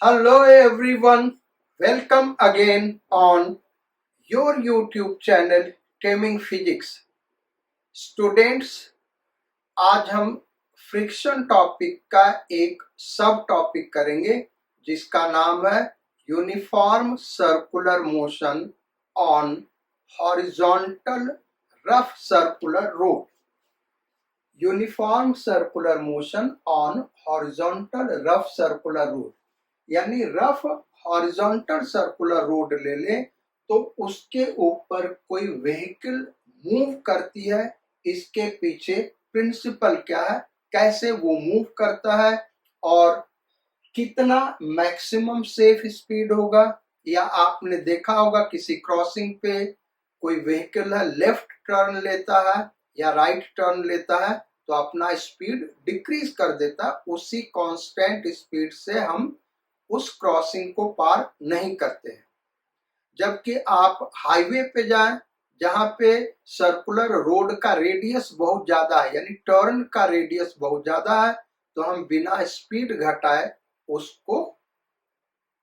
Hello everyone, welcome again on your YouTube channel Taming Physics. Students, आज हम friction topic का एक सब टॉपिक करेंगे जिसका नाम है uniform circular motion on horizontal rough circular road. Uniform circular motion on horizontal rough circular road, यानी रफ हॉरिजॉन्टल सर्कुलर रोड ले ले तो उसके ऊपर कोई व्हीकल मूव करती है, इसके पीछे प्रिंसिपल क्या है, कैसे वो मूव करता है और कितना मैक्सिमम सेफ स्पीड होगा। या आपने देखा होगा किसी क्रॉसिंग पे कोई व्हीकल है, लेफ्ट टर्न लेता है या राइट टर्न लेता है तो अपना स्पीड डिक्रीज कर देता, उसी कांस्टेंट स्पीड से हम उस क्रॉसिंग को पार नहीं करते हैं। जबकि आप हाईवे पे जाएं जहां पे सर्कुलर रोड का रेडियस बहुत ज्यादा है, यानी टर्न का रेडियस बहुत ज्यादा है, तो हम बिना स्पीड घटाए उसको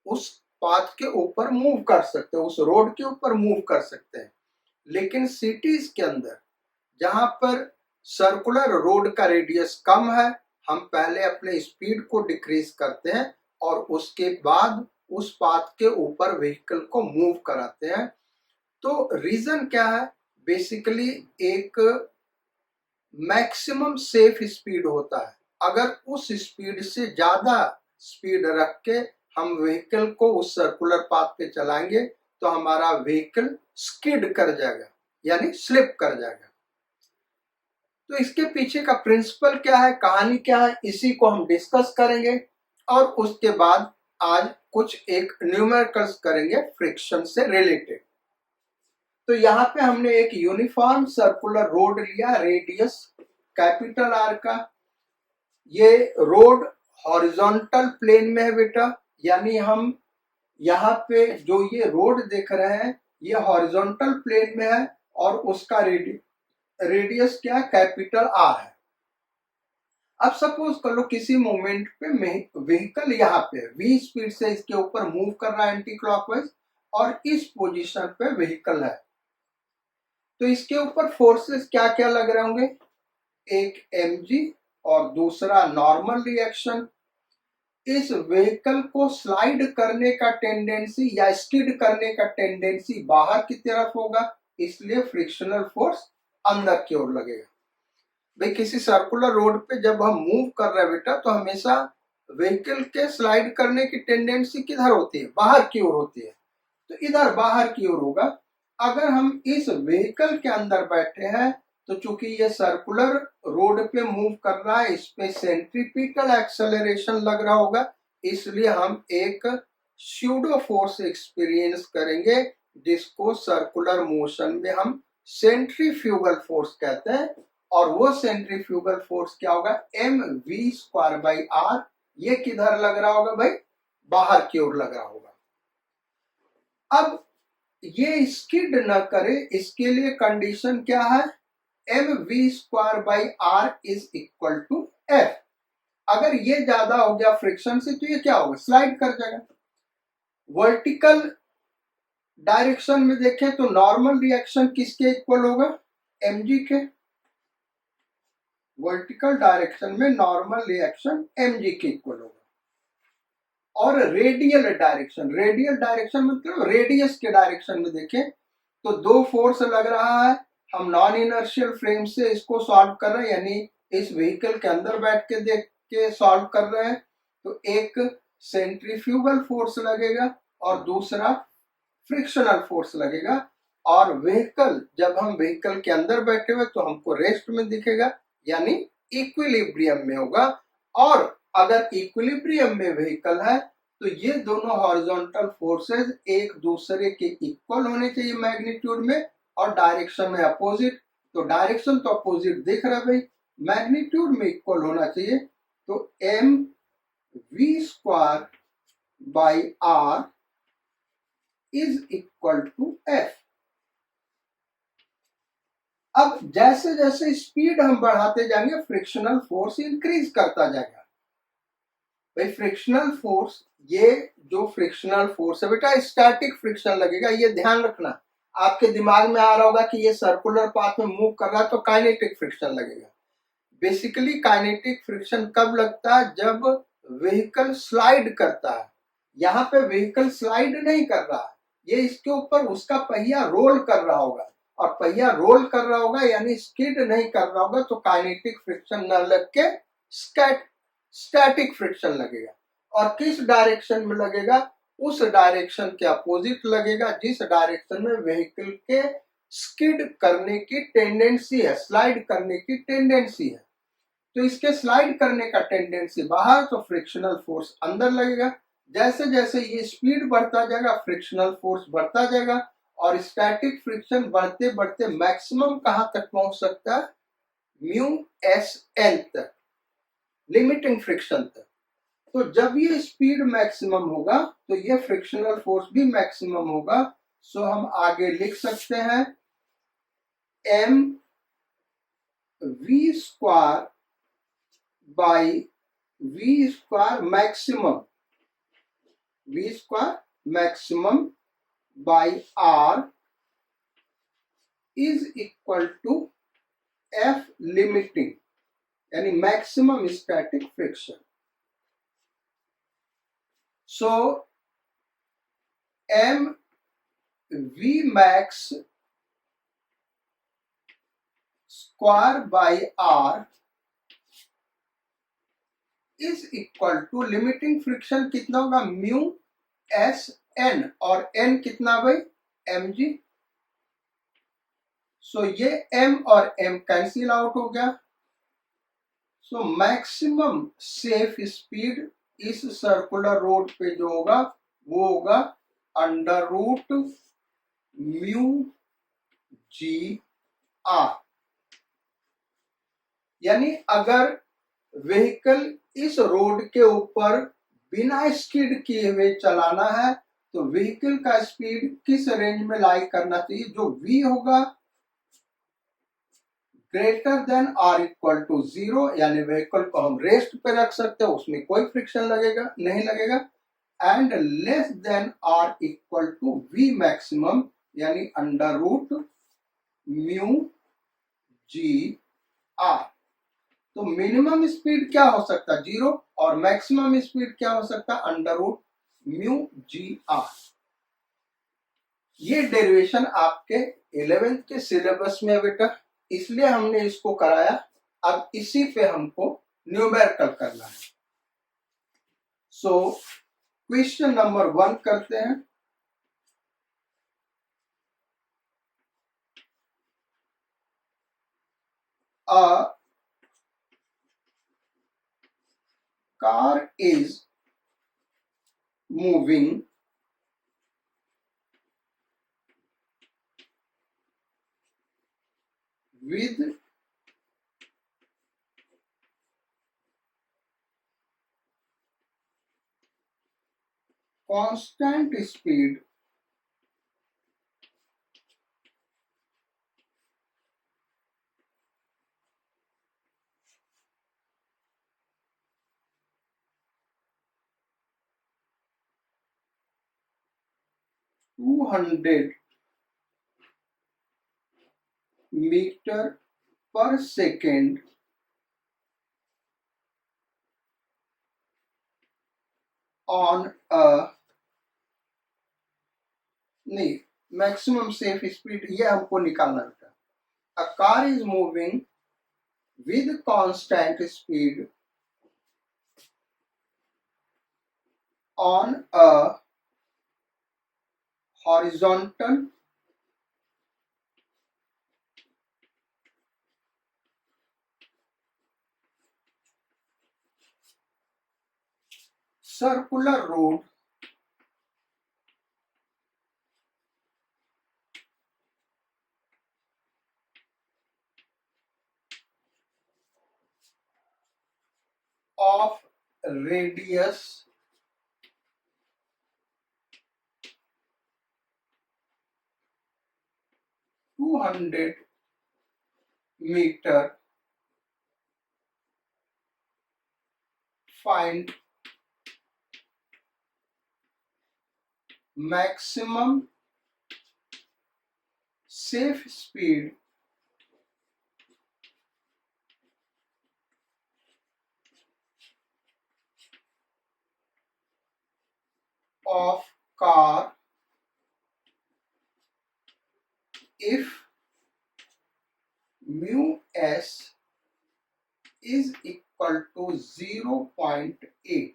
उस पाथ के ऊपर मूव कर सकते हैं, उस रोड के ऊपर मूव कर सकते हैं। लेकिन सिटीज के अंदर जहां पर सर्कुलर रोड का रेडियस कम है, हम पहले अपने स्पीड को डिक्रीज करते हैं और उसके बाद उस पाथ के ऊपर व्हीकल को मूव कराते हैं। तो रीजन क्या है? बेसिकली एक मैक्सिमम सेफ स्पीड होता है। अगर उस स्पीड से ज्यादा स्पीड रख के हम व्हीकल को उस सर्कुलर पाथ पे चलाएंगे तो हमारा व्हीकल स्किड कर जाएगा, यानी स्लिप कर जाएगा। तो इसके पीछे का प्रिंसिपल क्या है, कहानी क्या है, इसी को हम डिस्कस करेंगे और उसके बाद आज कुछ एक न्यूमेरिकल्स करेंगे फ्रिक्शन से रिलेटेड। तो यहाँ पे हमने एक यूनिफॉर्म सर्कुलर रोड लिया, रेडियस कैपिटल आर का। ये रोड हॉरिजॉन्टल प्लेन में है बेटा, यानी हम यहाँ पे जो ये रोड देख रहे हैं ये हॉरिजॉन्टल प्लेन में है और उसका रेडियस क्या, कैपिटल आर है। अब सपोज कर लो किसी मोमेंट पे व्हीकल यहाँ पे v स्पीड से इसके ऊपर मूव कर रहा है एंटी क्लॉकवाइज और इस पोजीशन पे व्हीकल है, तो इसके ऊपर फोर्सेस क्या क्या लग रहे होंगे, एक mg और दूसरा नॉर्मल रिएक्शन। इस व्हीकल को स्लाइड करने का टेंडेंसी या स्किड करने का टेंडेंसी बाहर की तरफ होगा, इसलिए फ्रिक्शनल फोर्स अंदर की ओर लगेगा। भाई किसी सर्कुलर रोड पे जब हम मूव कर रहे हैं बेटा तो हमेशा व्हीकल के स्लाइड करने की टेंडेंसी किधर होती है, बाहर की ओर होती है, तो इधर बाहर की ओर होगा। अगर हम इस व्हीकल के अंदर बैठे हैं तो चूंकि ये सर्कुलर रोड पे मूव कर रहा है, इस पे सेंट्रीपिटल एक्सेलरेशन लग रहा होगा, इसलिए हम एक स्यूडो फोर्स एक्सपीरियंस करेंगे जिसको सर्कुलर मोशन में हम सेंट्रीफ्यूगल फोर्स कहते हैं। और वो सेंट्रीफ्यूगल फोर्स क्या होगा, mv²/r। ये किधर लग रहा होगा भाई, बाहर की ओर लग रहा होगा। अब ये स्किड न करे इसके लिए कंडीशन क्या है, mv²/r is equal to f। अगर ये ज्यादा हो गया फ्रिक्शन से तो ये क्या होगा, स्लाइड कर जाएगा। वर्टिकल डायरेक्शन में देखें तो नॉर्मल रिएक्शन किसके इक्वल होगा, mg के। वर्टिकल डायरेक्शन में नॉर्मल रिएक्शन mg के इक्वल होगा। और रेडियल डायरेक्शन मतलब रेडियस के डायरेक्शन में देखें तो दो फोर्स लग रहा है, हम नॉन इनर्शियल फ्रेम से इसको सॉल्व कर रहे हैं, यानी इस व्हीकल के अंदर बैठ के देख के सॉल्व कर रहे हैं। तो एक सेंट्रीफ्यूगल फोर्स लगेगा और दूसरा फ्रिक्शनल फोर्स लगेगा। और व्हीकल, जब हम व्हीकल के अंदर बैठे हुए तो हमको रेस्ट में दिखेगा, यानी इक्विलिब्रियम में होगा। और अगर इक्विलिब्रियम में व्हीकल है तो ये दोनों हॉरिजॉन्टल फोर्सेस एक दूसरे के इक्वल होने चाहिए मैग्नीट्यूड में और डायरेक्शन में अपोजिट। तो डायरेक्शन तो अपोजिट दिख रहा है भाई, मैग्नीट्यूड में इक्वल होना चाहिए। तो mv²/r is equal to f। अब जैसे जैसे स्पीड हम बढ़ाते जाएंगे फ्रिक्शनल फोर्स इंक्रीज करता जाएगा। भाई फ्रिक्शनल फोर्स, ये जो फ्रिक्शनल फोर्स है बेटा स्टैटिक फ्रिक्शन लगेगा, ये ध्यान रखना। आपके दिमाग में आ रहा होगा कि ये सर्कुलर पाथ में मूव कर रहा है तो काइनेटिक फ्रिक्शन लगेगा। बेसिकली काइनेटिक फ्रिक्शन कब लगता है? जब व्हीकल स्लाइड करता है। यहाँ पे व्हीकल स्लाइड नहीं कर रहा है, ये इसके ऊपर उसका पहिया रोल कर रहा होगा, और पहिया रोल कर रहा होगा यानी स्किड नहीं कर रहा होगा, तो काइनेटिक फ्रिक्शन न लग के स्टैटिक फ्रिक्शन लगेगा। और किस डायरेक्शन में लगेगा? उस डायरेक्शन के अपोजिट लगेगा जिस डायरेक्शन में व्हीकल के स्किड करने की टेंडेंसी है, स्लाइड करने की टेंडेंसी है। तो इसके स्लाइड करने का टेंडेंसी बाहर, तो फ्रिक्शनल फोर्स अंदर लगेगा। जैसे जैसे ये स्पीड बढ़ता जाएगा फ्रिक्शनल फोर्स बढ़ता जाएगा, और स्टैटिक फ्रिक्शन बढ़ते बढ़ते मैक्सिमम कहां तक पहुंच सकता है? म्यू एस एल तक, लिमिटिंग फ्रिक्शन तक। तो जब ये स्पीड मैक्सिमम होगा तो ये फ्रिक्शनल फोर्स भी मैक्सिमम होगा। सो हम आगे लिख सकते हैं M V square by V square maximum, V square maximum by R is equal to F limiting, यानी maximum static friction. So M V max square by R is equal to limiting friction कितना होगा? Mu S N, और N कितना भाई? M G. सो ये M और M cancel out हो गया। सो मैक्सिमम सेफ स्पीड इस सर्कुलर रोड पे जो होगा वो होगा अंडर रूट म्यू जी आर। यानी अगर व्हीकल इस रोड के ऊपर बिना स्किड किए हुए चलाना है तो व्हीकल का स्पीड किस रेंज में लाई करना चाहिए? जो v होगा greater than are equal to 0, यानी व्हीकल को हम रेस्ट पे रख सकते हैं, उसमें कोई फ्रिक्शन लगेगा नहीं लगेगा, and less than are equal to v maximum, यानी अंडर रूट म्यू जी आर। तो मिनिमम स्पीड क्या हो सकता है? 0, और मैक्सिमम स्पीड क्या हो सकता है? अंडर रूट म्यू जी आर। ये डेरिवेशन आपके 11th के सिलेबस में बेटा, इसलिए हमने इसको कराया। अब इसी पे हमको न्यूमेरिकल करना है। सो क्वेश्चन नंबर 1 करते हैं। A car is moving with constant speed (200 meter per second) on a, नहीं, मैक्सिमम सेफ स्पीड ये हमको निकालना था। A car is moving with constant speed on a horizontal circular road of radius 200 meter. Find maximum safe speed of car if mu s is equal to 0.8।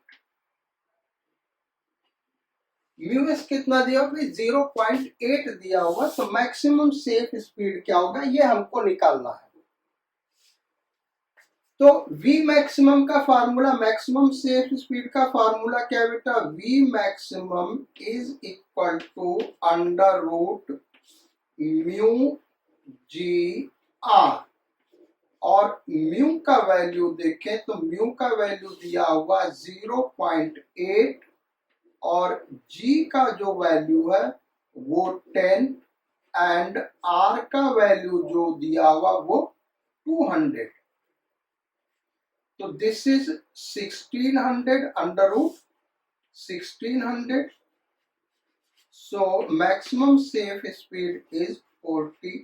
Mu S कितना दिया होगा? 0.8 दिया होगा। तो मैक्सिमम सेफ स्पीड क्या होगा ये हमको निकालना है। तो V मैक्सिमम का फार्मूला, मैक्सिमम सेफ स्पीड का फार्मूला क्या है बेटा? V maximum is equal to under root mu ji r. और म्यू का वैल्यू देखें तो म्यू का वैल्यू दिया हुआ 0.8 और G का जो वैल्यू है वो 10 एंड R का वैल्यू जो दिया हुआ वो 200। तो this is 1600 under root 1600। So maximum safe speed is 40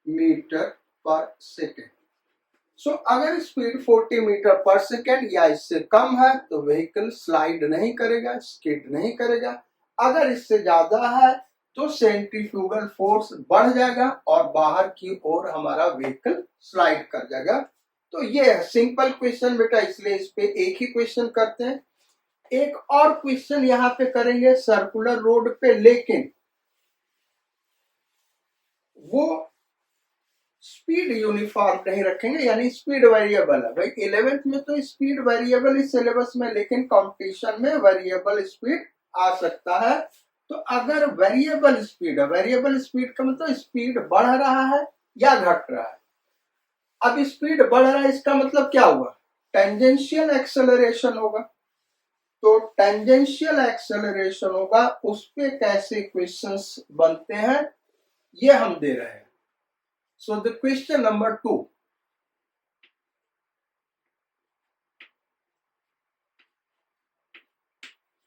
metre per second. So अगर स्पीड 40 मीटर पर सेकेंड या इससे कम है तो व्हीकल स्लाइड नहीं करेगा, स्किड नहीं करेगा। अगर इससे ज्यादा है तो सेंट्रीफ्यूगल फोर्स बढ़ जाएगा और बाहर की ओर हमारा व्हीकल स्लाइड कर जाएगा। तो ये है सिंपल क्वेश्चन बेटा, इसलिए इस पे एक ही क्वेश्चन करते हैं। एक और क्वेश्चन यहाँ पे करेंगे सर्कुलर रोड पे, लेकिन वो स्पीड यूनिफॉर्म नहीं रखेंगे, यानी स्पीड वेरिएबल है। भाई 11th में तो स्पीड वेरिएबल इस सिलेबस में, लेकिन कंपटीशन में वेरिएबल स्पीड आ सकता है। तो अगर वेरिएबल स्पीड है, वेरिएबल स्पीड का मतलब स्पीड बढ़ रहा है या घट रहा है। अब स्पीड बढ़ रहा है इसका मतलब क्या हुआ? टेंजेंशियल एक्सेलरेशन होगा। तो टेंजेंशियल एक्सेलरेशन होगा, उस पे कैसे क्वेश्चंस बनते हैं ये हम दे रहे हैं। So the question number 2.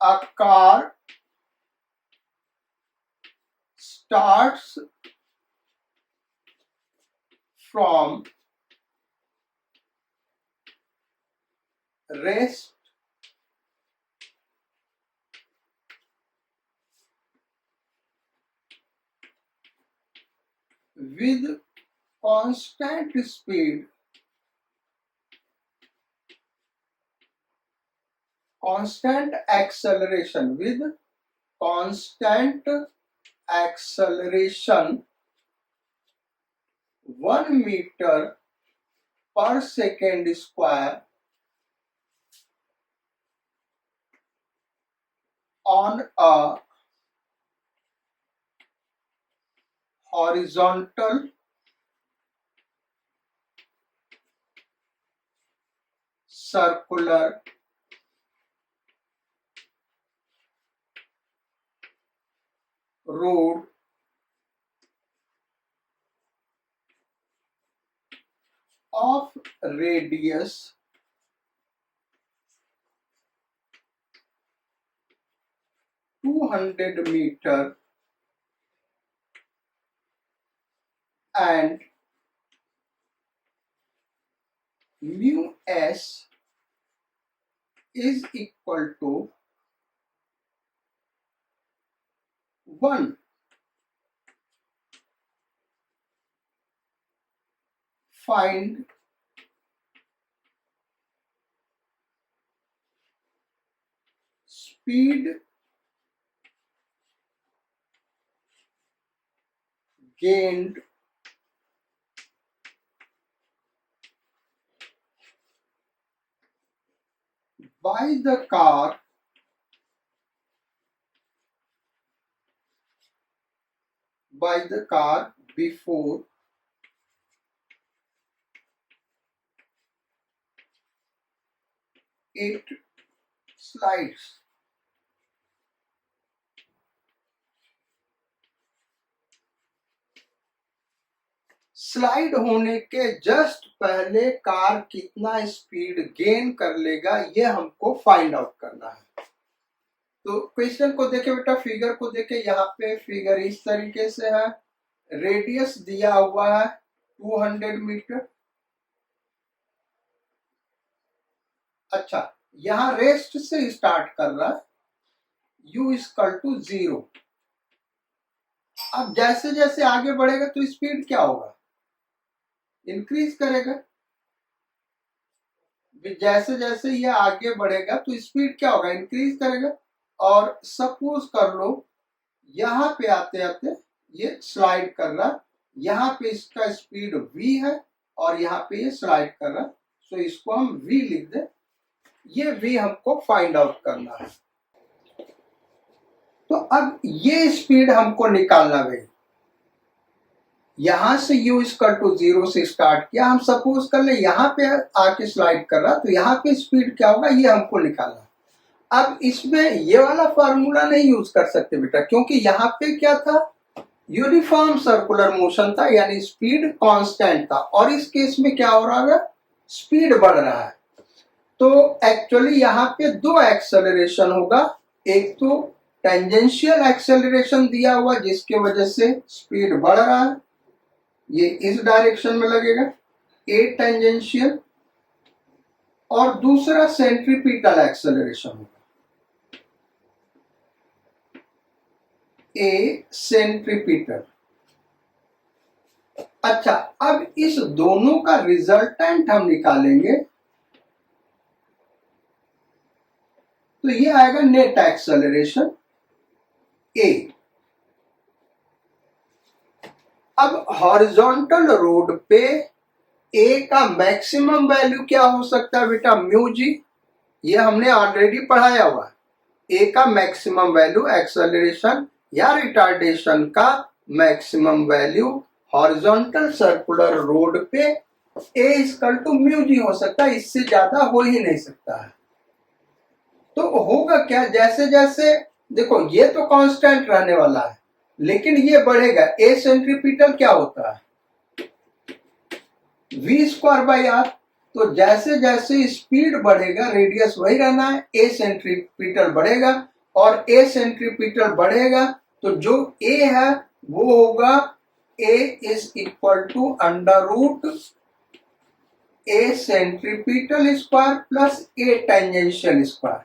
A car starts from rest with constant speed, constant acceleration, with constant acceleration 1 meter per second square on a horizontal circular road of radius 200 meter and mu s is equal to 1. Find speed gained by the car before it slides. Slide होने के just पहले car कितना speed gain कर लेगा ये हमको find out करना है। तो क्वेश्चन को देखे बेटा, फिगर को देखे, यहाँ पे फिगर इस तरीके से है, रेडियस दिया हुआ है 200 मीटर। अच्छा, यहाँ रेस्ट से स्टार्ट कर रहा है, u इक्वल टू 0। अब जैसे जैसे आगे बढ़ेगा तो स्पीड क्या होगा, इंक्रीज करेगा। जैसे जैसे ये आगे बढ़ेगा तो स्पीड क्या होगा, इंक्रीज करेगा। और सपोज कर लो यहाँ पे आते आते ये स्लाइड कर रहा, यहाँ पे इसका स्पीड v है और यहाँ पे ये स्लाइड कर रहा, तो इसको हम v लिख दे। ये v हमको फाइंड आउट करना है। तो अब ये स्पीड हमको निकालना भाई, यहां से u इक्वल टू 0 से स्टार्ट किया, हम सपोज कर ले यहाँ पे आके स्लाइड कर रहा, तो यहाँ पे स्पीड क्या होगा ये हमको निकालना। अब इसमें ये वाला फार्मूला नहीं यूज कर सकते बेटा, क्योंकि यहाँ पे क्या था, यूनिफॉर्म सर्कुलर मोशन था, यानी स्पीड कांस्टेंट था। और इस केस में क्या हो रहा है, स्पीड बढ़ रहा है। तो एक्चुअली यहाँ पे दो एक्सेलरेशन होगा, एक तो टेंजेंशियल एक्सेलरेशन दिया हुआ जिसके वजह से स्पीड बढ़ रहा है, ये इस डायरेक्शन में लगेगा, ए टेंजेंशियल, और दूसरा सेंट्रीपिटल एक्सेलरेशन होगा, ए सेंट्रीपिटल। अच्छा, अब इस दोनों का रिजल्टेंट हम निकालेंगे, तो ये आएगा नेट एक्सेलरेशन ए। अब हॉरिजॉन्टल रोड पे ए का मैक्सिमम वैल्यू क्या हो सकता है बेटा, म्यू जी, ये हमने ऑलरेडी पढ़ाया हुआ। ए का मैक्सिमम वैल्यू एक्सेलरेशन या रिटार्डेशन का maximum value horizontal circular road पे ए इक्वल टू म्यू जी हो सकता है, इससे ज्यादा हो ही नहीं सकता है। तो होगा क्या, जैसे जैसे देखो ये तो कांस्टेंट रहने वाला है, लेकिन ये बढ़ेगा। ए सेंट्रीपिटल क्या होता है, v स्क्वायर बाई आर। तो जैसे जैसे स्पीड बढ़ेगा रेडियस वही रहना है, ए सेंट्रीपिटल बढ़ेगा, और ए सेंट्रीपिटल बढ़ेगा तो जो ए है वो होगा A is equal to under root A centripetal square plus A tangential square.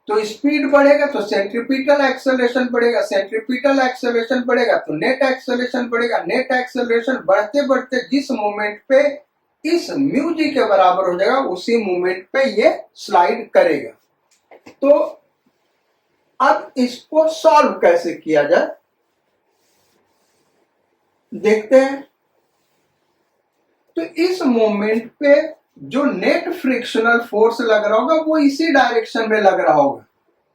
तो स्पीड बढ़ेगा तो सेंट्रीपिटल एक्सेलरेशन बढ़ेगा, सेंट्रीपिटल एक्सेलरेशन बढ़ेगा तो नेट एक्सेलरेशन बढ़ेगा, नेट एक्सेलरेशन बढ़ते बढ़ते जिस मोमेंट पे इस म्यू जी के बराबर हो जाएगा उसी मोमेंट पे ये स्लाइड करेगा। तो अब इसको सॉल्व कैसे किया जाए देखते हैं। तो इस मोमेंट पे जो नेट फ्रिक्शनल फोर्स लग रहा होगा वो इसी डायरेक्शन में लग रहा होगा।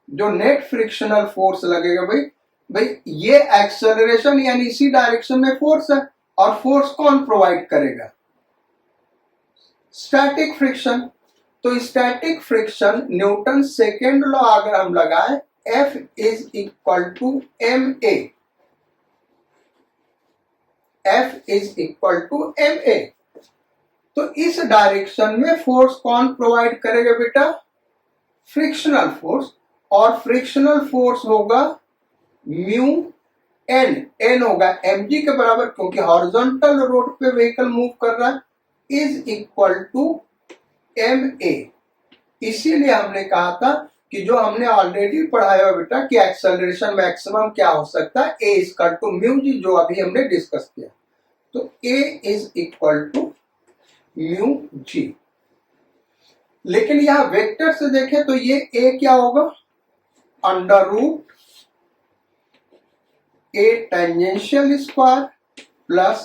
जो नेट फ्रिक्शनल फोर्स लगेगा भाई ये एक्सेलरेशन यानी इसी डायरेक्शन में फोर्स है, और फोर्स कौन प्रोवाइड करेगा, स्टैटिक फ्रिक्शन। तो static friction Newton second law अगर हम लगाएं, F is equal to m a, F is equal to m a. तो इस डायरेक्शन में फोर्स कौन प्रोवाइड करेगा बेटा, फ्रिक्शनल फोर्स, और फ्रिक्शनल फोर्स होगा म्यू एन, एन होगा mg के बराबर, क्योंकि हॉरिजॉन्टल रोड पे व्हीकल मूव कर रहा है, is equal to m a. इसीलिए हमने कहा था कि जो हमने ऑलरेडी पढ़ाया बेटा कि एक्सेलरेशन मैक्सिमम क्या हो सकता है, ए इक्वल टू म्यू जी, जो अभी हमने डिस्कस किया। तो ए इज इक्वल टू म्यू जी। लेकिन यहां वेक्टर से देखें तो ये ए क्या होगा, under root A tangential square plus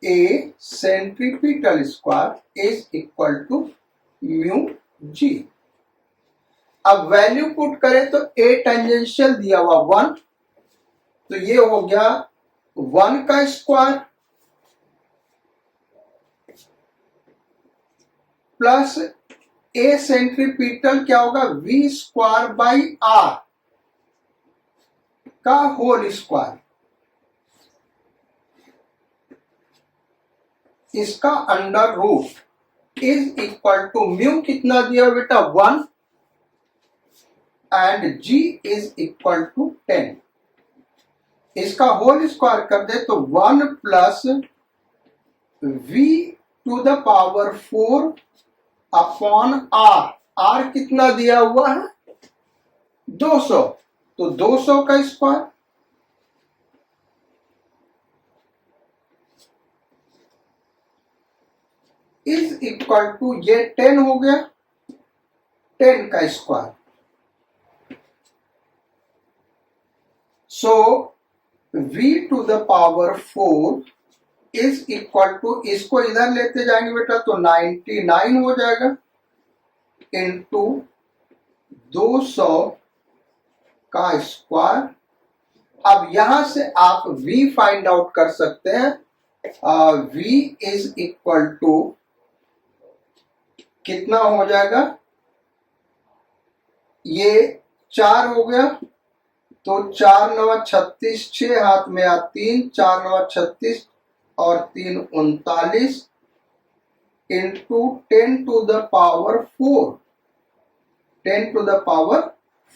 A centripetal square is equal to mu G. अब वैल्यू पुट करें तो ए टेंजेंशियल दिया हुआ 1, तो ये हो गया 1 का स्क्वायर प्लस ए सेंट्रीपिटल क्या होगा, v स्क्वायर बाई आर का होल स्क्वायर, इसका under root is equal to mu कितना दिया बेटा 1, and g is equal to 10। इसका होल स्क्वायर कर दे तो 1 plus v to the power 4 upon r। r कितना दिया हुआ है 200, तो 200 का स्क्वायर इज इक्वल टू, ये 10 हो गया, 10 का square. So v to the power 4 is equal to, इसको इधर लेते जाएंगे बेटा तो 99 हो जाएगा इंटू 200 का स्क्वायर। अब यहां से आप v फाइंड आउट कर सकते हैं। v इज इक्वल टू कितना हो जाएगा, ये 4 हो गया तो 4 9 36, 6 हाथ में 3, 4 9 36 और 3 39 into 10 to the power 4, 10 to the power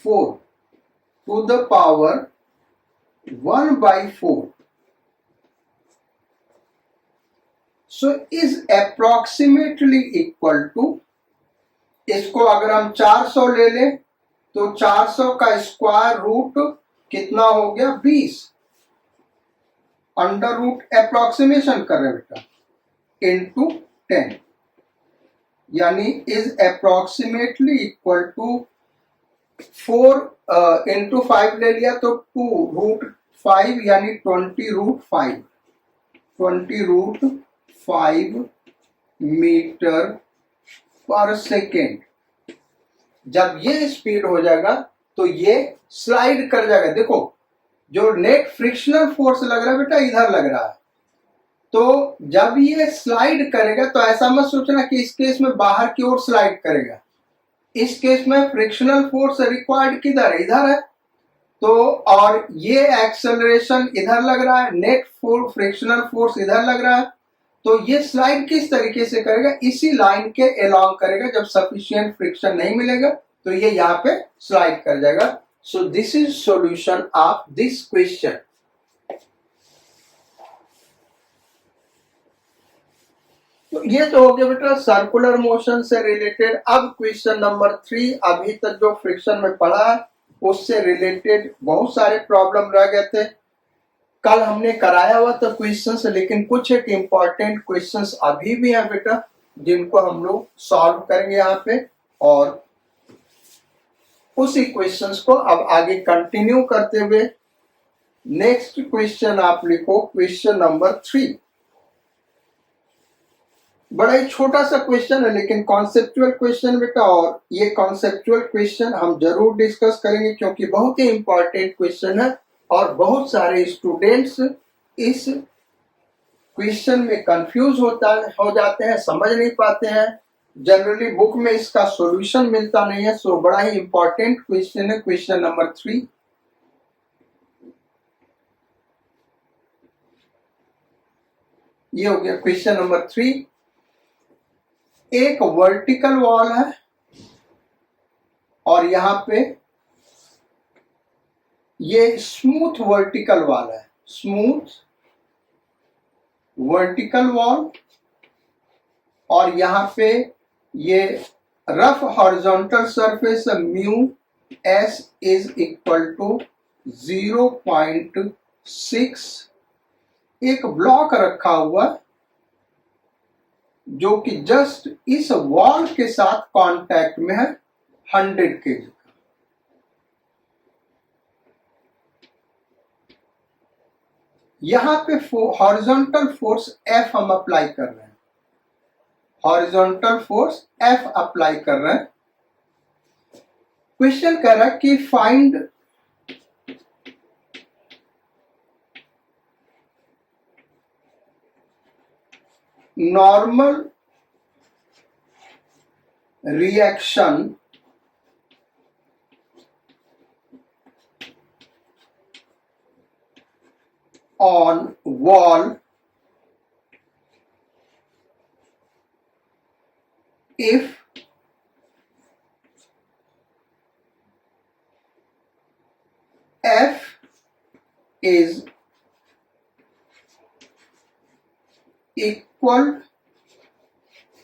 4 to the power 1/4। So is approximately equal to, इसको अगर हम 400 ले ले तो 400 का स्क्वायर रूट कितना हो गया 20, अंडर रूट अप्रोक्सीमेशन कर रहे बेटा, इंटू 10, यानी is approximately equal to 4 into 5 ले लिया तो 2 रूट 5 यानी 20 root 5, 20 root 5 metre per second. जब ये स्पीड हो जाएगा तो ये स्लाइड कर जाएगा। देखो जो नेट फ्रिक्शनल फोर्स लग रहा है बेटा इधर लग रहा है, तो जब ये स्लाइड करेगा तो ऐसा मत सोचना कि इस केस में बाहर की ओर स्लाइड करेगा। इस केस में फ्रिक्शनल फोर्स रिक्वायर्ड किधर है, इधर है, तो और ये एक्सेलरेशन इधर लग रहा है, नेट फ्रिक्शनल फोर्स इधर लग रहा है, तो ये स्लाइड किस तरीके से करेगा, इसी लाइन के अलोंग करेगा। जब सफिशिएंट फ्रिक्शन नहीं मिलेगा तो ये यहाँ पे स्लाइड कर जाएगा। So this is solution of this question. तो ये तो हो गया बेटा सर्कुलर मोशन से रिलेटेड। अब क्वेश्चन नंबर 3, अभी तक जो फ्रिक्शन में पढ़ा उससे रिलेटेड बहुत सारे प्रॉब्लम रह गए थे, कल हमने कराया हुआ था क्वेश्चंस, लेकिन कुछ एक इम्पॉर्टेंट क्वेश्चंस अभी भी हैं बेटा जिनको हम लोग सॉल्व करेंगे यहाँ पे, और उसी क्वेश्चंस को अब आगे कंटिन्यू करते हुए नेक्स्ट क्वेश्चन आप लिखो, क्वेश्चन नंबर 3। बड़ा ही छोटा सा क्वेश्चन है लेकिन कॉन्सेप्चुअल क्वेश्चन बेटा, और ये कॉन्सेप्चुअल क्वेश्चन हम जरूर डिस्कस करेंगे क्योंकि बहुत ही इंपॉर्टेंट क्वेश्चन है और बहुत सारे स्टूडेंट्स इस क्वेश्चन में कंफ्यूज हो जाते हैं, समझ नहीं पाते हैं। जनरली बुक में इसका सॉल्यूशन मिलता नहीं है। सो बड़ा ही इंपॉर्टेंट क्वेश्चन है क्वेश्चन नंबर 3। ये हो गया क्वेश्चन नंबर 3। एक वर्टिकल वॉल है और यहां पे ये स्मूथ वर्टिकल वॉल है, स्मूथ वर्टिकल वॉल, और यहां पे ये rough horizontal surface mu s is equal to 0.6। एक ब्लॉक रखा हुआ जो कि जस्ट इस वॉल के साथ कांटेक्ट में है 100 kg। यहां पे हॉरिजॉन्टल फोर्स F हम अप्लाई कर रहे हैं, हॉरिजॉन्टल फोर्स F अप्लाई कर रहे हैं। क्वेश्चन कह रहा है कि find normal reaction on wall if F is equal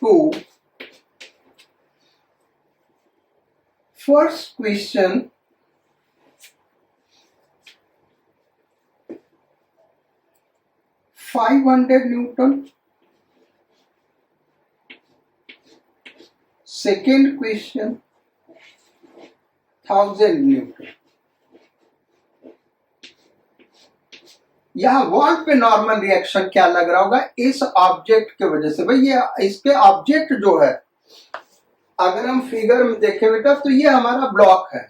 to first question 500 Newton, second question 1000 Newton। यहां वॉल पे नॉर्मल रिएक्शन क्या लग रहा होगा इस ऑब्जेक्ट के वजह से। भाई ये इसके ऑब्जेक्ट जो है, अगर हम फिगर में देखें बेटा तो ये हमारा ब्लॉक है,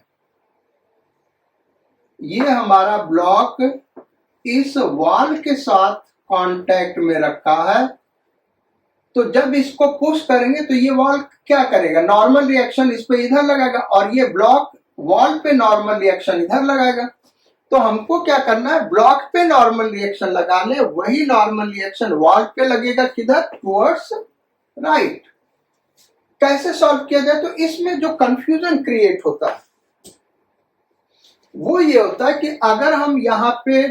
ये हमारा ब्लॉक इस वॉल के साथ कांटेक्ट में रखा है। तो जब इसको पुश करेंगे तो ये वॉल क्या करेगा, नॉर्मल रिएक्शन इस पे इधर लगाएगा और ये ब्लॉक वॉल पे नॉर्मल रिएक्शन इधर लगाएगा। तो हमको क्या करना है, ब्लॉक पे नॉर्मल रिएक्शन लगाने, वही नॉर्मल रिएक्शन वॉल पे लगेगा, किधर, टुवर्ड्स राइट। कैसे सॉल्व किया जाए, तो इसमें जो कंफ्यूजन क्रिएट होता है वो ये होता है कि अगर हम यहाँ पे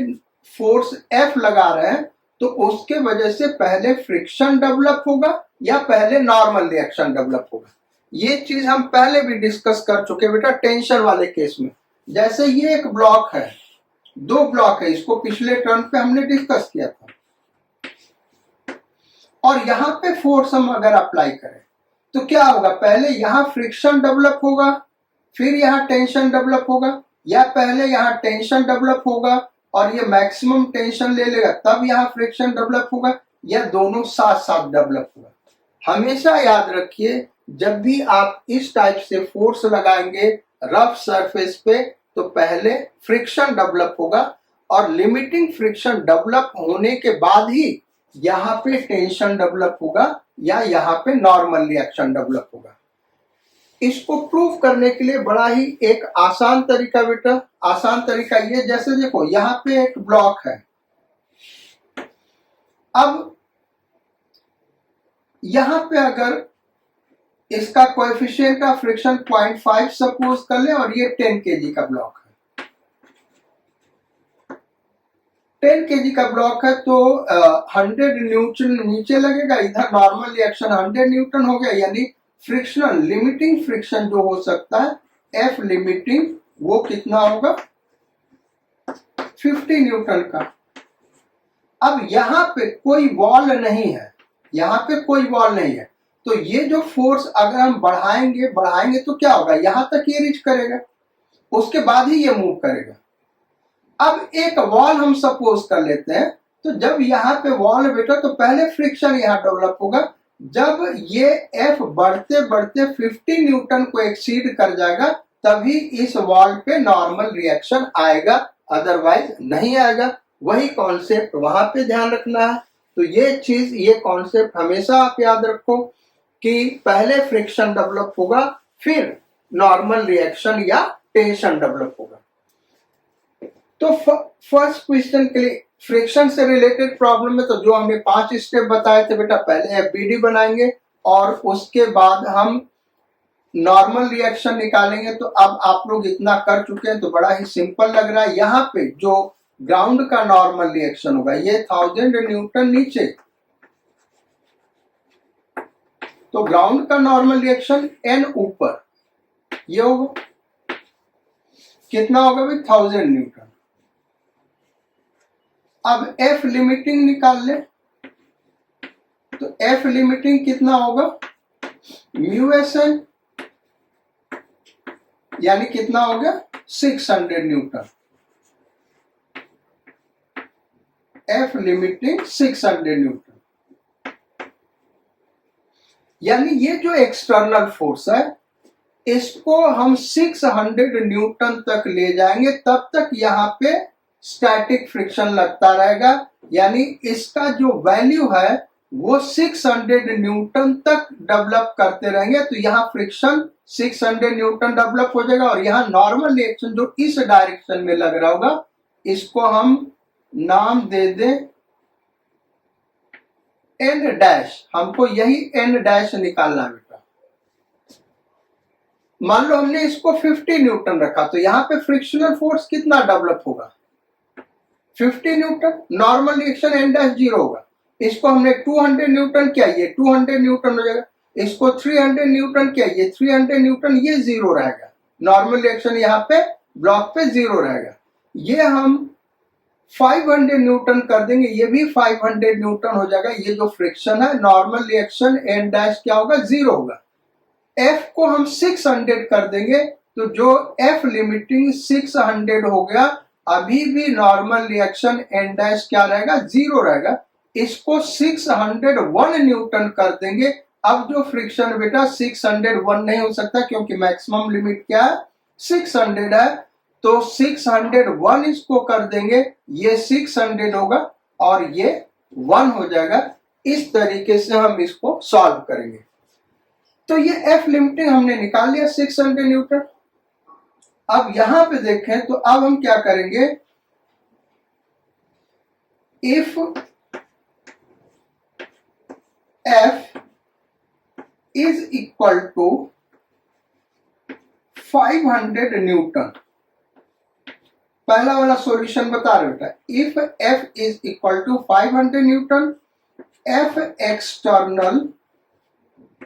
फोर्स F लगा रहे हैं तो उसके वजह से पहले फ्रिक्शन डेवलप होगा या पहले नॉर्मल रिएक्शन डेवलप होगा। ये चीज हम पहले भी डिस्कस कर चुके बेटा टेंशन वाले केस में। जैसे ये एक ब्लॉक है, दो ब्लॉक है, इसको पिछले टर्म पे हमने डिस्कस किया था, और यहां पे फोर्स हम अगर अप्लाई करें तो क्या होगा, पहले यहां फ्रिक्शन डेवलप होगा फिर यहां टेंशन डेवलप होगा, या पहले यहां टेंशन डेवलप होगा और ये मैक्सिमम टेंशन ले लेगा तब यहां फ्रिक्शन डेवलप होगा, या दोनों साथ साथ डेवलप होगा। हमेशा याद रखिए जब भी आप इस टाइप से फोर्स लगाएंगे रफ सरफेस पे तो पहले फ्रिक्शन डेवलप होगा और लिमिटिंग फ्रिक्शन डेवलप होने के बाद ही यहाँ पे टेंशन डेवलप होगा या यहाँ पे नॉर्मल रिएक्शन डेवलप होगा। इसको प्रूव करने के लिए बड़ा ही एक आसान तरीका बेटा, आसान तरीका ये, जैसे देखो यहाँ पे एक ब्लॉक है, अब यहाँ पे अगर इसका कोएफिशिएंट ऑफ फ्रिक्शन 0.5 सपोज कर ले और ये 10 kg का ब्लॉक है, 10 kg का ब्लॉक है तो 100 न्यूटन नीचे लगेगा, इधर नॉर्मल रिएक्शन 100 न्यूटन हो गया, यानी फ्रिक्शनल लिमिटिंग फ्रिक्शन जो हो सकता है F लिमिटिंग वो कितना होगा 50 न्यूटन का। अब यहाँ पे कोई वॉल नहीं है, यहाँ पे कोई वॉल नहीं है, तो ये जो फोर्स अगर हम बढ़ाएंगे बढ़ाएंगे तो क्या होगा, यहां तक ये रीच करेगा, उसके बाद ही ये मूव करेगा। अब एक वॉल हम सपोज कर लेते हैं, तो जब यहाँ पे वॉल बेटा तो पहले फ्रिक्शन यहाँ डेवलप होगा, जब ये F बढ़ते बढ़ते 50 न्यूटन को एक्सीड कर जाएगा तभी इस वॉल पे नॉर्मल रिएक्शन आएगा, अदरवाइज नहीं आएगा। वही कॉन्सेप्ट वहां पे ध्यान रखना है। तो ये चीज, ये कॉन्सेप्ट हमेशा आप याद रखो कि पहले फ्रिक्शन डेवलप होगा फिर नॉर्मल रिएक्शन या टेंशन डेवलप होगा। तो फर्स्ट क्वेश्चन के लिए फ्रिक्शन से रिलेटेड प्रॉब्लम में तो जो हमने 5 स्टेप बताए थे बेटा, पहले FBD बनाएंगे और उसके बाद हम नॉर्मल रिएक्शन निकालेंगे। तो अब आप लोग इतना कर चुके हैं तो बड़ा ही सिंपल लग रहा है। यहाँ पे जो ग्राउंड का नॉर्मल रिएक्शन होगा ये 1000 न्यूटन नीचे, तो ग्राउंड का नॉर्मल रिएक्शन N ऊपर, ये होगा कितना होगा भाई 1000 न्यूटन। अब F लिमिटिंग निकाल ले, तो F लिमिटिंग कितना होगा म्यू SN, यानी कितना हो गया 600 न्यूटन। F लिमिटिंग 600 न्यूटन, यानी ये जो एक्सटर्नल फोर्स है इसको हम 600 न्यूटन तक ले जाएंगे, तब तक यहाँ पे स्टैटिक फ्रिक्शन लगता रहेगा, यानी इसका जो वैल्यू है वो 600 न्यूटन तक डेवलप करते रहेंगे। तो यहाँ फ्रिक्शन 600 न्यूटन डेवलप हो जाएगा और यहाँ नॉर्मल रिएक्शन जो इस डायरेक्शन में लग रहा होगा इसको हम नाम दे दें N डैश। हमको यही N डैश निकालना बेटा, मान लो हमने इसको 50 न्यूटन रखा, तो यहाँ पे फ्रिक्शनल फोर्स कितना डेवलप होगा? 50 newton. Normal reaction N dash 0 होगा। इसको हमने 200 न्यूटन किया, ये 200 न्यूटन हो जाएगा। इसको 300 न्यूटन किया, ये 300 न्यूटन, ये 0 रहेगा। नॉर्मल रिएक्शन यहाँ पे ब्लॉक पे 0 रहेगा। ये हम 500 न्यूटन कर देंगे, ये भी 500 न्यूटन हो जाएगा। ये जो फ्रिक्शन है, नॉर्मल रिएक्शन एन डैश क्या होगा? 0 होगा। एफ को हम 600 कर देंगे, तो जो एफ लिमिटिंग 600 हो गया, अभी भी नॉर्मल रिएक्शन एन डैश क्या रहेगा? 0 रहेगा। इसको 601 न्यूटन कर देंगे। अब जो फ्रिक्शन बेटा 601 नहीं हो सकता, क्योंकि मैक्सिमम लिमिट क्या है? 600 है। तो 601 इसको कर देंगे, ये 600 होगा और ये 1 हो जाएगा। इस तरीके से हम इसको सॉल्व करेंगे। तो ये एफ लिमिटिंग हमने निकाल लिया 600 न्यूटन। अब यहां पे देखें तो अब हम क्या करेंगे? If F is equal to 500 newton, पहला वाला सॉल्यूशन बता रहे बेटा। If F is equal to 500 newton, F external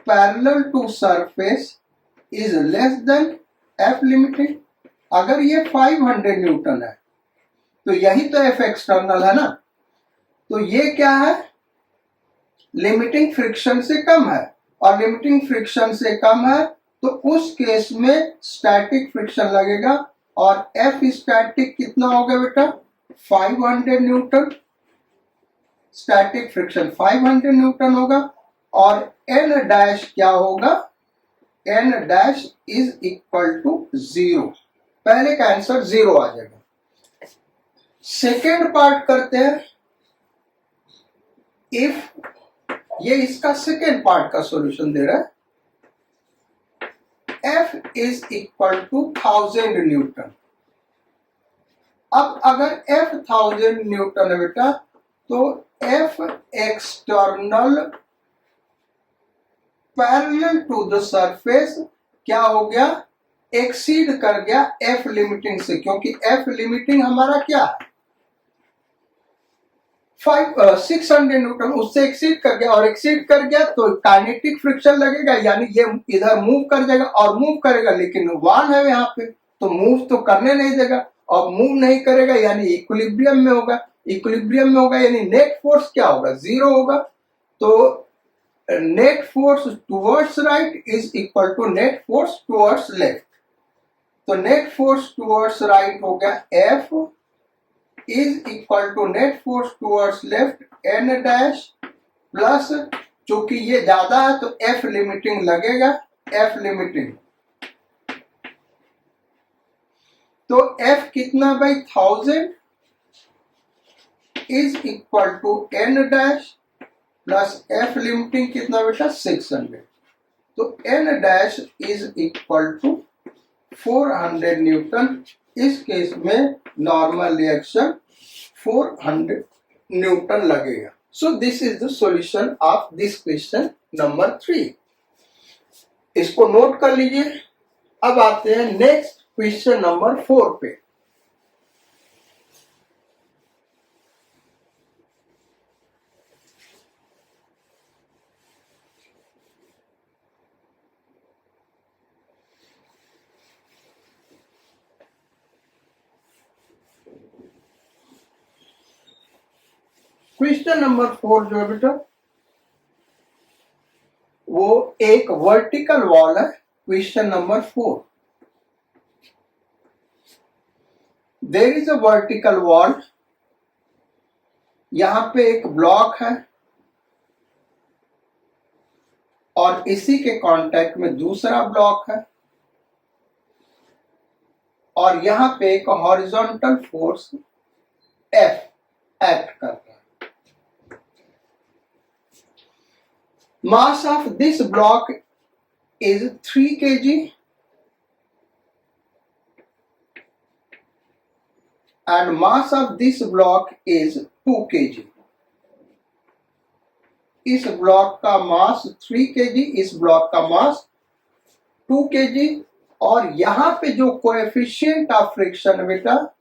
parallel to surface is less than F limiting. अगर ये 500 न्यूटन है तो यही तो एफ एक्सटर्नल है ना, तो ये क्या है? लिमिटिंग फ्रिक्शन से कम है, और लिमिटिंग फ्रिक्शन से कम है तो उस केस में स्टैटिक फ्रिक्शन लगेगा। और एफ स्टैटिक कितना होगा बेटा? 500 न्यूटन। स्टैटिक फ्रिक्शन 500 न्यूटन होगा। और एन डैश क्या होगा? N dash is equal to 0। पहले का आंसर 0 आ जाएगा। सेकेंड पार्ट करते हैं। इफ ये इसका सेकेंड पार्ट का सॉल्यूशन दे रहा है। F is equal to 1000 newton. अब अगर F 1000 न्यूटन है बेटा, तो F external parallel to the surface क्या हो गया? एक्सीड कर गया F लिमिटिंग से, क्योंकि F लिमिटिंग हमारा क्या है? 600 न्यूटन, उससे एक्सीड कर गया। और एक्सीड कर गया तो काइनेटिक फ्रिक्शन लगेगा, यानी ये इधर मूव कर जाएगा और मूव करेगा, लेकिन 1 है यहाँ पे तो मूव तो करने नहीं देगा। और मूव नहीं करेगा यानी इक्विलिब्रियम में होगा। इक्विलिब्रियम में होगा यानी नेट फोर्स क्या होगा? 0 होगा। तो net force towards right is equal to net force towards left. तो नेट फोर्स टुवर्ड्स राइट हो गया F is equal to net force towards left N dash plus, चूंकि ये ज्यादा है तो एफ लिमिटिंग लगेगा, एफ लिमिटिंग। तो एफ कितना भाई? 1000 is equal to N dash plus F limiting कितना बेटा? 600। तो N dash is equal to 400 newton. इस केस में नॉर्मल रिएक्शन 400 न्यूटन लगेगा। So this is the solution of this question number 3। इसको नोट कर लीजिए। अब आते हैं नेक्स्ट क्वेश्चन नंबर 4 पे। क्वेश्चन नंबर 4 जो है बेटा, वो एक वर्टिकल वॉल है। Question number 4, there is a vertical wall. यहां पे एक ब्लॉक है और इसी के कांटेक्ट में दूसरा ब्लॉक है, और यहां पे एक हॉरिजॉन्टल फोर्स F एक्ट कर रहा है। Mass of this block is 3 kg and mass of this block is 2 kg. इस ब्लॉक का मास 3 kg, इस ब्लॉक का मास 2 kg। और यहां पे जो कोएफिशिएंट ऑफ फ्रिक्शन बेटा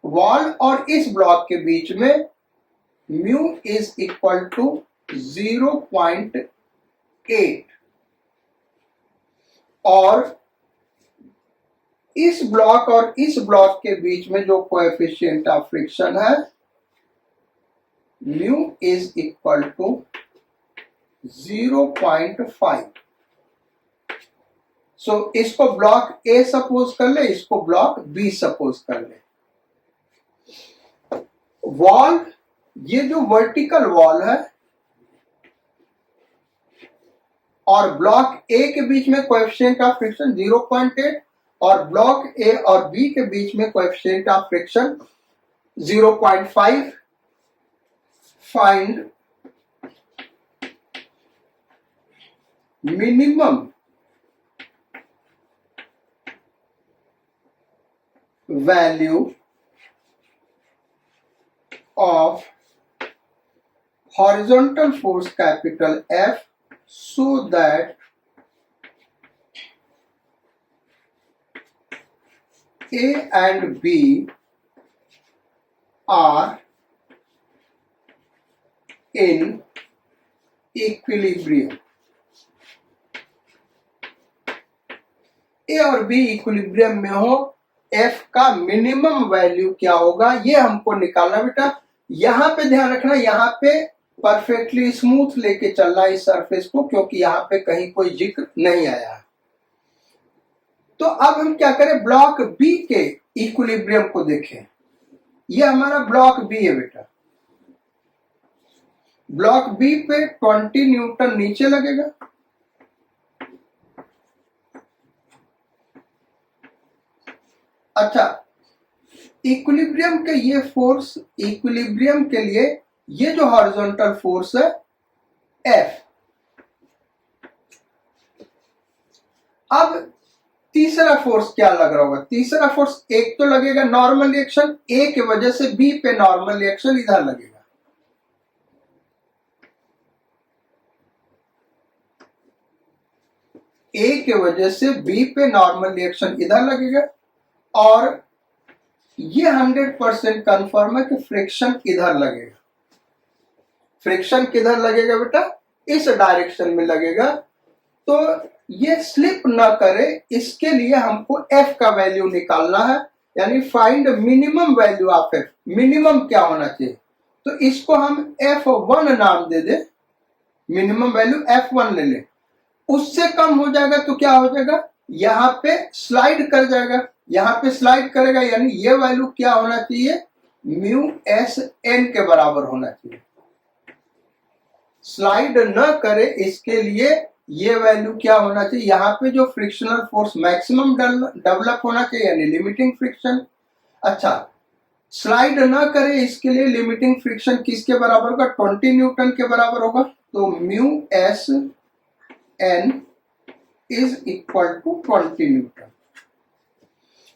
वॉल और इस ब्लॉक के बीच में म्यू इज इक्वल टू 0.8 और इस ब्लॉक और इस ब्लॉक के बीच में जो कोएफिशिएंट ऑफ फ्रिक्शन है म्यू इज इक्वल टू 0.5। सो इसको ब्लॉक ए सपोज कर ले, इसको ब्लॉक बी सपोज कर ले। वॉल, ये जो वर्टिकल वॉल है और ब्लॉक ए के बीच में कोएफिशिएंट ऑफ फ्रिक्शन 0.8 और ब्लॉक ए और बी के बीच में coefficient of friction 0.5। Find minimum value of horizontal force capital F so that A and B are in equilibrium। A और B इक्विलिब्रियम में हो, F का मिनिमम वैल्यू क्या होगा ये हमको निकालना बेटा। यहां पे ध्यान रखना, यहां पे परफेक्टली स्मूथ लेके चलना इस सरफेस को, क्योंकि यहां पे कहीं कोई जिक्र नहीं आया। तो अब हम क्या करें, ब्लॉक बी के इक्विलिब्रियम को देखें। ये हमारा ब्लॉक बी है बेटा। ब्लॉक बी पे 20 न्यूटन नीचे लगेगा, अच्छा इक्विलिब्रियम के ये फोर्स, इक्विलिब्रियम के लिए ये जो हॉरिजॉन्टल फोर्स है F। अब तीसरा फोर्स क्या लग रहा होगा, तीसरा फोर्स एक तो लगेगा नॉर्मल रिएक्शन, A की वजह से B पे नॉर्मल रिएक्शन इधर लगेगा। A की वजह से B पे नॉर्मल रिएक्शन इधर लगेगा और ये 100% कंफर्म है कि फ्रिक्शन इधर लगेगा। फ्रिक्शन किधर लगेगा बेटा, इस डायरेक्शन में लगेगा। तो ये स्लिप ना करे, इसके लिए हमको F का वैल्यू निकालना है, यानी find minimum value of F। Minimum क्या होना चाहिए, तो इसको हम F1 नाम दे दे, मिनिमम वैल्यू F1 ले ले। उससे कम हो जाएगा तो क्या हो जाएगा, यहां पे स्लाइड कर जाएगा, यहां पे स्लाइड करेगा, यानी ये वैल्यू क्या होना चाहिए, म्यू एस एन के बराबर होना चाहिए। स्लाइड न करे इसके लिए ये वैल्यू क्या होना चाहिए, यहाँ पे जो फ्रिक्शनल फोर्स मैक्सिमम डेवलप होना चाहिए, यानी लिमिटिंग फ्रिक्शन। अच्छा, स्लाइड न करे इसके लिए लिमिटिंग फ्रिक्शन किसके बराबर होगा, 20 न्यूटन के बराबर होगा। तो mu S N is equal to 20 newton.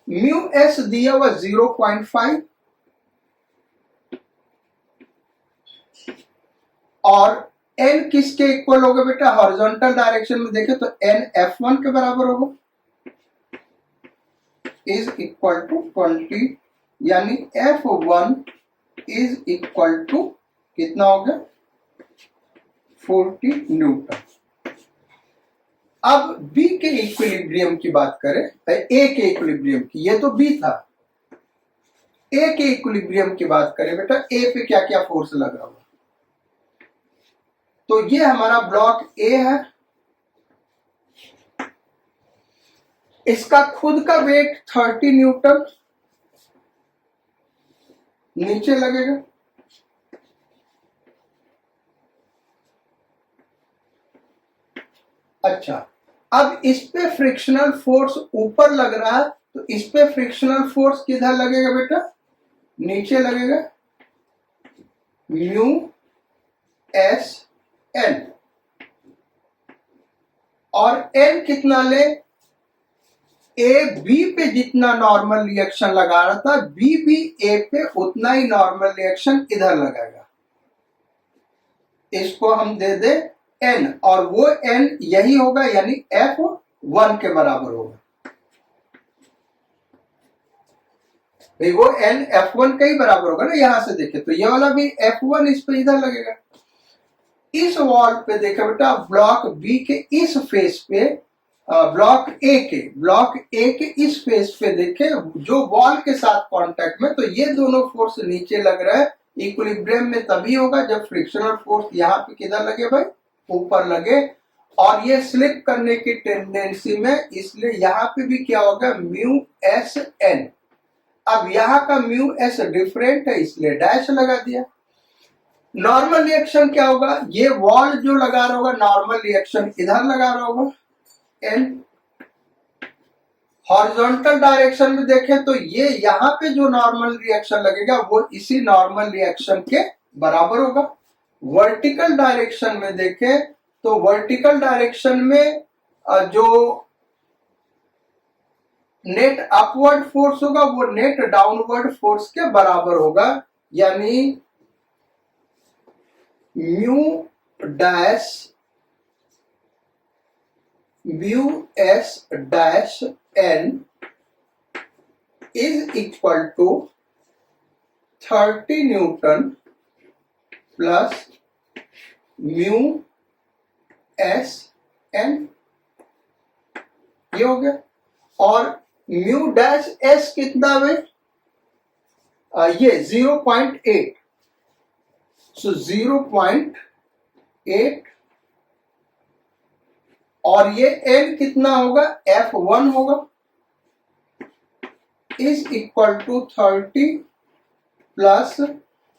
Mu s दिया हुआ 0.5 और एन किसके इक्वल होगा बेटा, हॉरिजॉन्टल डायरेक्शन में देखें तो एन F1 के बराबर होगा, इज इक्वल टू 20, यानी F1 इज इक्वल टू कितना हो गया, 40 न्यूटन। अब B के इक्विलिब्रियम की बात करें, A के इक्विलिब्रियम की, ये तो B था। A के इक्विलिब्रियम की बात करें बेटा, A पे क्या क्या फोर्स लग रहा होगा, तो ये हमारा ब्लॉक A है, इसका खुद का वेट 30 न्यूटन नीचे लगेगा। अच्छा, अब इस पे फ्रिक्शनल फोर्स ऊपर लग रहा है, तो इस पे फ्रिक्शनल फोर्स किधर लगेगा बेटा, नीचे लगेगा, म्यू एस एन। और एन कितना ले, ए बी पे जितना नॉर्मल रिएक्शन लगा रहा था, बी भी ए पे उतना ही नॉर्मल रिएक्शन इधर लगाएगा। इसको हम दे दे एन, और वो एन यही होगा, यानी एफ 1 के बराबर होगा। भाई वो n F1 के ही बराबर होगा ना, यहां से देखे तो ये वाला भी F1 इस पे इधर लगेगा। इस वॉल पे देखा बेटा, ब्लॉक बी के इस फेस पे, ब्लॉक ए के इस फेस पे देखे जो वॉल के साथ कांटेक्ट में, तो ये दोनों फोर्स नीचे लग रहा है। इक्विलिब्रियम में तभी होगा जब फ्रिक्शनल फोर्स यहाँ पे किधर लगे भाई, ऊपर लगे, और ये स्लिप करने की टेंडेंसी में, इसलिए यहाँ पे भी क्या होगा, म्यू एस एन। अब यहाँ का म्यू एस डिफरेंट है इसलिए डैश लगा दिया। नॉर्मल रिएक्शन क्या होगा, ये वॉल जो लगा रहा होगा नॉर्मल रिएक्शन इधर लगा रहा होगा एन। हॉरिजॉन्टल डायरेक्शन में देखें तो ये यहाँ पे जो नॉर्मल रिएक्शन लगेगा वो इसी नॉर्मल रिएक्शन के बराबर होगा। वर्टिकल डायरेक्शन में देखें तो वर्टिकल डायरेक्शन में जो नेट अपवर्ड फोर्स होगा वो नेट डाउनवर्ड फोर्स के बराबर होगा, यानी mu s dash N is equal to 30 newton plus mu S N, ये हो गया। और म्यू डैश एस कितना है, ये 0.8, सो 0.8, और ये n कितना होगा, F1 होगा, is equal to 30 plus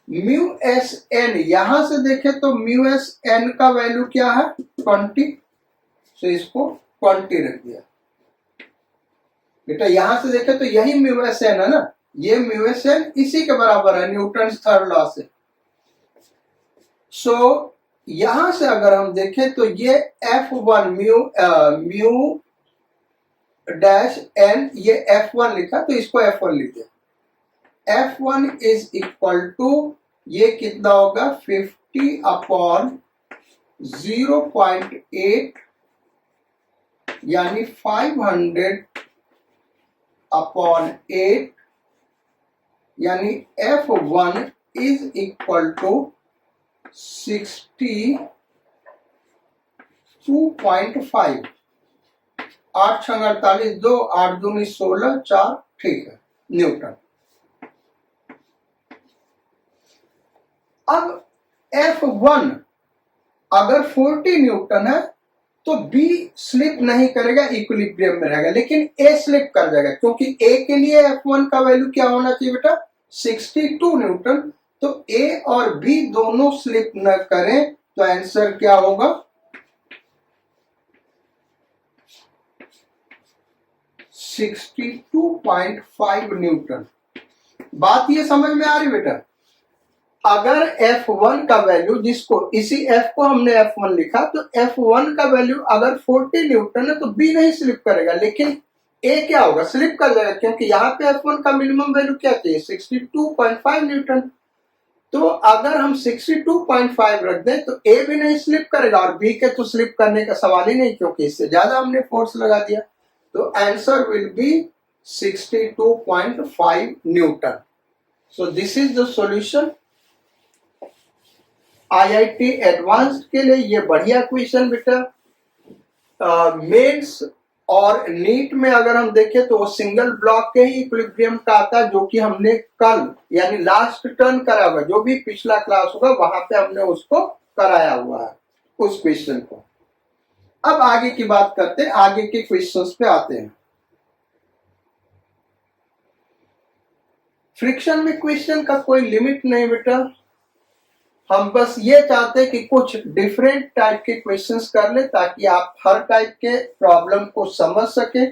mu S N. यहां से देखें तो म्यू एस एन का वैल्यू क्या है, 20, सो इसको 20 रख दिया बेटा। यहां से देखें तो यही म्यू एस एन है ना, ये म्यू एस एन इसी के बराबर है न्यूटन थर्ड लॉ से। सो यहां से अगर हम देखें तो ये F1 म्यू डैश एन, ये F1 लिखा तो इसको F1 लिख दिया। F1 इज इक्वल टू, ये कितना होगा, 50 अपॉन 0.8, यानी 500 अपॉन 8, यानी F1 इज इक्वल टू 62.5। 8 छंग 48, 2 8 दूनी 16, 4, ठीक है, न्यूटन। अब F1 अगर 40 न्यूटन है तो B स्लिप नहीं करेगा, इक्विलिब्रियम में रहेगा, लेकिन A स्लिप कर जाएगा, क्योंकि A के लिए F1 का वैल्यू क्या होना चाहिए बेटा, 62 न्यूटन। तो A और B दोनों स्लिप न करें तो आंसर क्या होगा, 62.5 न्यूटन। बात ये समझ में आ रही बेटा। अगर F1 का वैल्यू, जिसको इसी F को हमने F1 लिखा, तो F1 का वैल्यू अगर 40 न्यूटन है तो B नहीं स्लिप करेगा, लेकिन A क्या होगा, स्लिप कर जाएगा, क्योंकि यहाँ पे F1 का मिनिमम वैल्यू क्या चाहिए, 62.5 न्यूटन। तो अगर हम 62.5 रख दें तो A भी नहीं स्लिप करेगा, और B के तो स्लिप करने का सवाल ही नहीं, क्योंकि इससे ज्यादा हमने फोर्स लगा दिया। तो answer will be 62.5 Newton. So this is the solution. IIT advanced के लिए ये बढ़िया क्वेश्चन बेटा। मेंस और नीट में अगर हम देखें तो वो सिंगल ब्लॉक के ही इक्विलिब्रियम का आता है, जो कि हमने कल यानी लास्ट टर्न करा हुआ, जो भी पिछला क्लास होगा वहां पे हमने उसको कराया हुआ है उस क्वेश्चन को। अब आगे की बात करते हैं, आगे के क्वेश्चंस पे आते हैं। फ्रिक्शन में क्वेश्चन का कोई लिमिट नहीं बेटा, हम बस ये चाहते हैं कि कुछ डिफरेंट टाइप के क्वेश्चंस कर ले ताकि आप हर टाइप के प्रॉब्लम को समझ सके,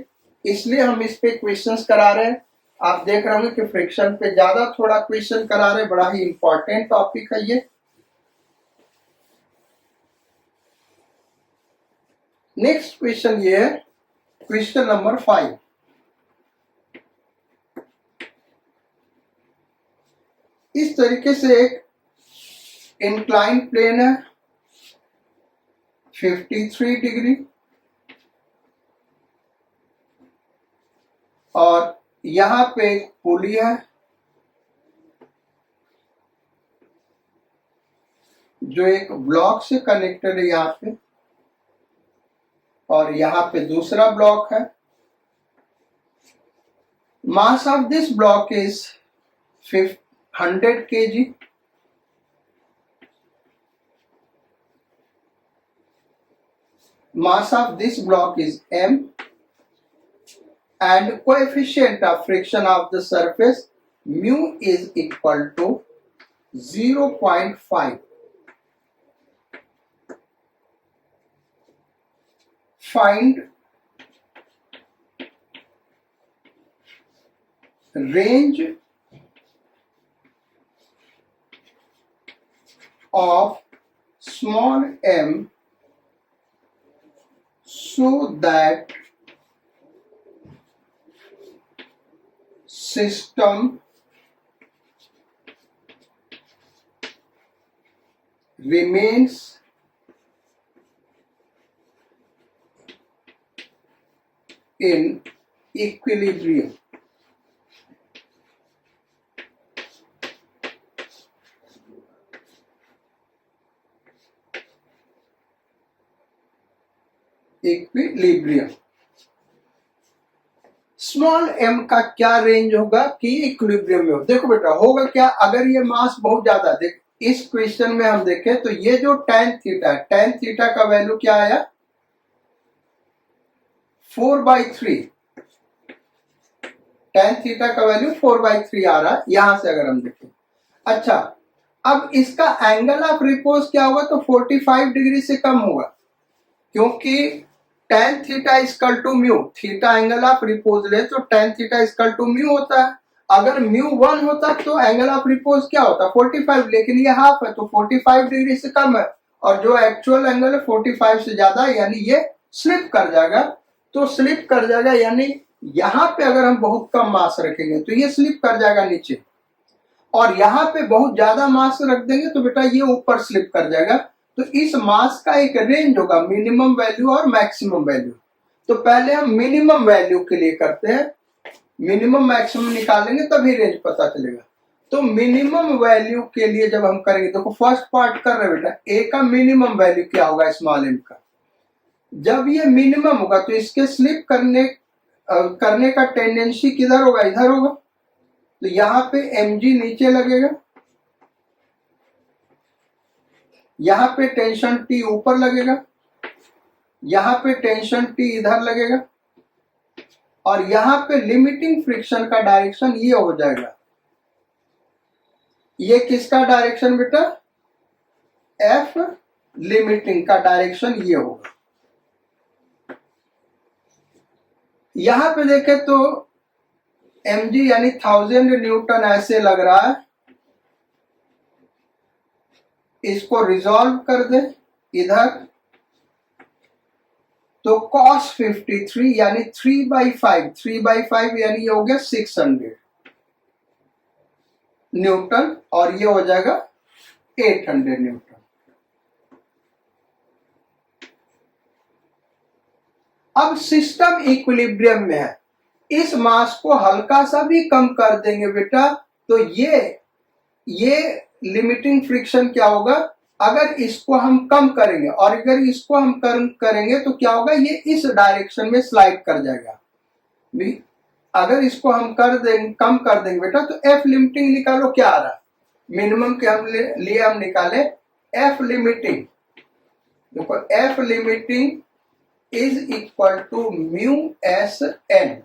इसलिए हम इस पे क्वेश्चंस करा रहे हैं। आप देख रहे होंगे कि फ्रिक्शन पे ज्यादा थोड़ा क्वेश्चन करा रहे हैं, बड़ा ही इंपॉर्टेंट टॉपिक है ये। नेक्स्ट क्वेश्चन ये है, क्वेश्चन नंबर 5। इस तरीके से एक इंक्लाइन प्लेन है 53 डिग्री, और यहाँ पे एक पुली है जो एक ब्लॉक से कनेक्टेड है यहाँ पे, और यहाँ पे दूसरा ब्लॉक है। Mass of this block is 100 kg. Mass of this block is m, and coefficient of friction of the surface mu is equal to 0.5. Find range of small m so that system remains in equilibrium. Equilibrium. Small m का क्या range होगा कि equilibrium में हो? देखो बेटा, होगा क्या, अगर ये मास बहुत ज्यादा, देख इस क्वेश्चन में हम देखें तो ये जो tan थीटा, tan थीटा का वैल्यू क्या आया, 4/3। tan थीटा का वैल्यू 4/3 आ रहा है यहां से अगर हम देखें। अच्छा, अब इसका एंगल ऑफ रिपोज क्या होगा, तो 45 डिग्री से कम होगा, क्योंकि tan theta equal to mu, theta angle of repose है तो tan theta equal to mu होता है। अगर म्यू 1 होता तो एंगल ऑफ रिपोज क्या होता, 45, लेकिन ये हाफ है तो 45 डिग्री से कम है, और जो एक्चुअल एंगल है 45 से ज्यादा है, यानी ये स्लिप कर जाएगा। तो स्लिप कर जाएगा यानी यहाँ पे अगर हम बहुत कम मास रखेंगे तो ये स्लिप कर जाएगा नीचे, और यहाँ पे बहुत ज्यादा मास रख देंगे तो बेटा ये ऊपर स्लिप कर जाएगा। तो इस मास का एक रेंज होगा, मिनिमम वैल्यू और मैक्सिमम वैल्यू। तो पहले हम मिनिमम वैल्यू के लिए करते हैं, मिनिमम मैक्सिमम निकालेंगे तभी रेंज पता चलेगा। तो मिनिमम वैल्यू के लिए जब हम करेंगे, देखो फर्स्ट पार्ट कर रहे हैं बेटा, ए का मिनिमम वैल्यू क्या होगा स्मॉल एम का। जब ये मिनिमम होगा तो इसके स्लिप करने का टेंडेंसी किधर होगा, इधर होगा। तो यहाँ पे mg नीचे लगेगा, यहाँ पे टेंशन T ऊपर लगेगा, यहाँ पे टेंशन T इधर लगेगा, और यहाँ पे लिमिटिंग फ्रिक्शन का डायरेक्शन ये हो जाएगा। ये किसका डायरेक्शन बेटा, F लिमिटिंग का डायरेक्शन ये होगा। यहाँ पे देखें तो mg यानी 1000 न्यूटन ऐसे लग रहा है, इसको रिजॉल्व कर दे इधर, तो cos 53 यानी 3/5 यानी ये हो गया 600 न्यूटन, और ये हो जाएगा 800 न्यूटन। अब सिस्टम इक्विलिब्रियम में है, इस मास को हल्का सा भी कम कर देंगे बेटा तो ये लिमिटिंग फ्रिक्शन क्या होगा, अगर इसको हम कम करेंगे, और अगर इसको हम करेंगे तो क्या होगा, ये इस डायरेक्शन में स्लाइड कर जाएगा। अगर इसको हम कम कर देंगे बेटा तो एफ लिमिटिंग निकालो, क्या आ रहा है, मिनिमम के हम निकाले एफ लिमिटिंग। देखो F limiting is equal to mu S N,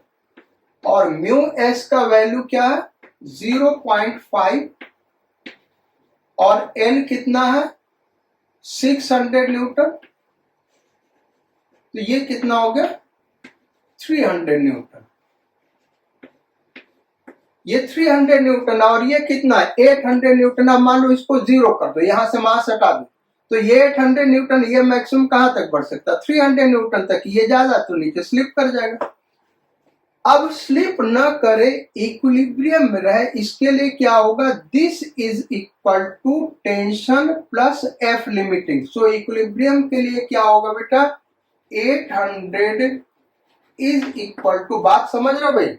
और म्यू एस का वैल्यू क्या है 0.5, और एन कितना है 600 न्यूटन, तो ये कितना हो गया 300 न्यूटन। ये 300 न्यूटन और ये कितना है 800 न्यूटन। अब मान लो इसको 0 कर दो, यहां से मास हटा दो, तो ये 800 न्यूटन, ये मैक्सिमम कहां तक बढ़ सकता है 300 न्यूटन तक, ये ज्यादा तो नीचे स्लिप कर जाएगा। अब स्लिप न करे, इक्विलिब्रियम में रहे, इसके लिए क्या होगा, this is equal to tension plus F limiting. So equilibrium के लिए क्या होगा बेटा 800 इज इक्वल टू, बात समझ रहे हो भाई,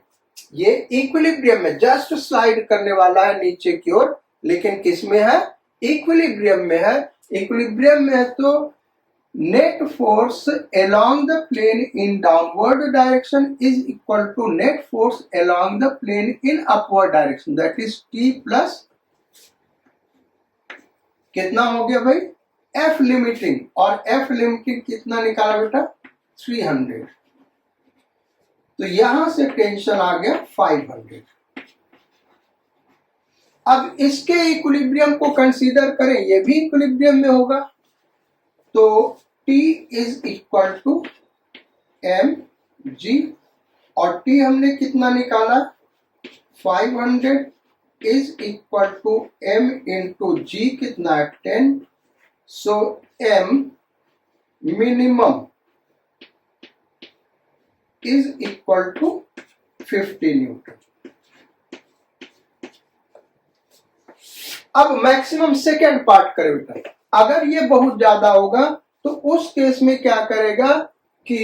ये इक्विलिब्रियम में जस्ट स्लाइड करने वाला है नीचे की ओर, लेकिन किस में है? इक्विलिब्रियम में है। इक्विलिब्रियम में है तो net force along the plane in downward direction is equal to net force along the plane in upward direction, that is T plus कितना हो गया भाई? F limiting, और F limiting कितना निकाला बेटा? 300। तो यहां से टेंशन आ गया 500। अब इसके इक्विलिब्रियम को कंसीडर करें, ये भी इक्विलिब्रियम में होगा, तो T is equal to M G, और T हमने कितना निकाला? 500 is equal to M into G, कितना है? 10। So M minimum is equal to 50 newton. अब मैक्सिमम सेकेंड पार्ट करें बेटा। अगर ये बहुत ज्यादा होगा तो उस केस में क्या करेगा कि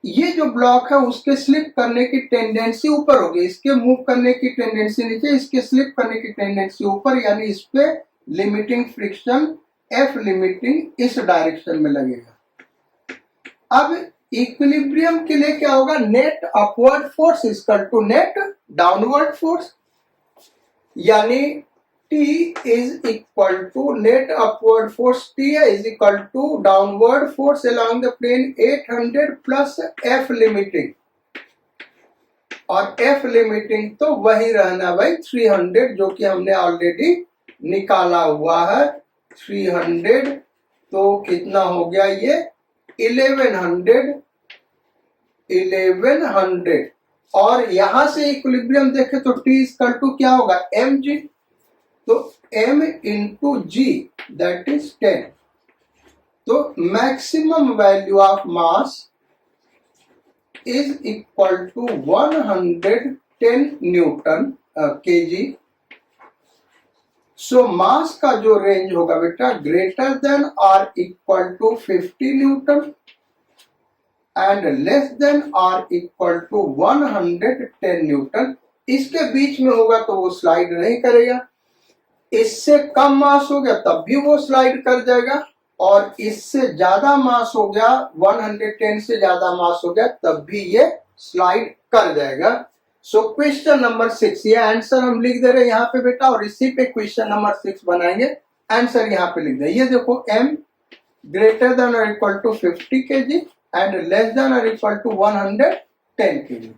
ये जो ब्लॉक है उसके स्लिप करने की टेंडेंसी ऊपर होगी, इसके मूव करने की टेंडेंसी नीचे, इसके स्लिप करने की टेंडेंसी ऊपर, यानी इस पे लिमिटिंग फ्रिक्शन F लिमिटिंग इस डायरेक्शन में लगेगा। अब इक्विलिब्रियम के लिए क्या होगा? Net upward force equal to net downward force, यानी T is equal to net upward force T is equal to downward force along the plane 800 plus F limiting, और F limiting तो वही रहना भाई 300, जो कि हमने ऑलरेडी निकाला हुआ है 300। तो कितना हो गया ये? 1100। और यहां से इक्विलिब्रियम देखे तो T इक्वल टू क्या होगा? mg, तो m into g that is 10। तो maximum value of mass is equal to 110 newton kg. So mass का जो रेंज होगा बेटा, ग्रेटर देन और equal to 50 newton and less than और इक्वल टू 110 न्यूटन। इसके बीच में होगा तो वो स्लाइड नहीं करेगा, इससे कम मास हो गया तब भी वो स्लाइड कर जाएगा, और इससे ज्यादा मास हो गया, 110 से ज्यादा मास हो गया तब भी ये स्लाइड कर जाएगा। सो क्वेश्चन नंबर 6, ये आंसर हम लिख दे रहे हैं यहाँ पे बेटा, और इसी पे क्वेश्चन नंबर 6 बनाएंगे। आंसर यहाँ पे लिख दे। ये देखो, m ग्रेटर देन और equal to 50 kg and less than और इक्वल टू 110 केजी।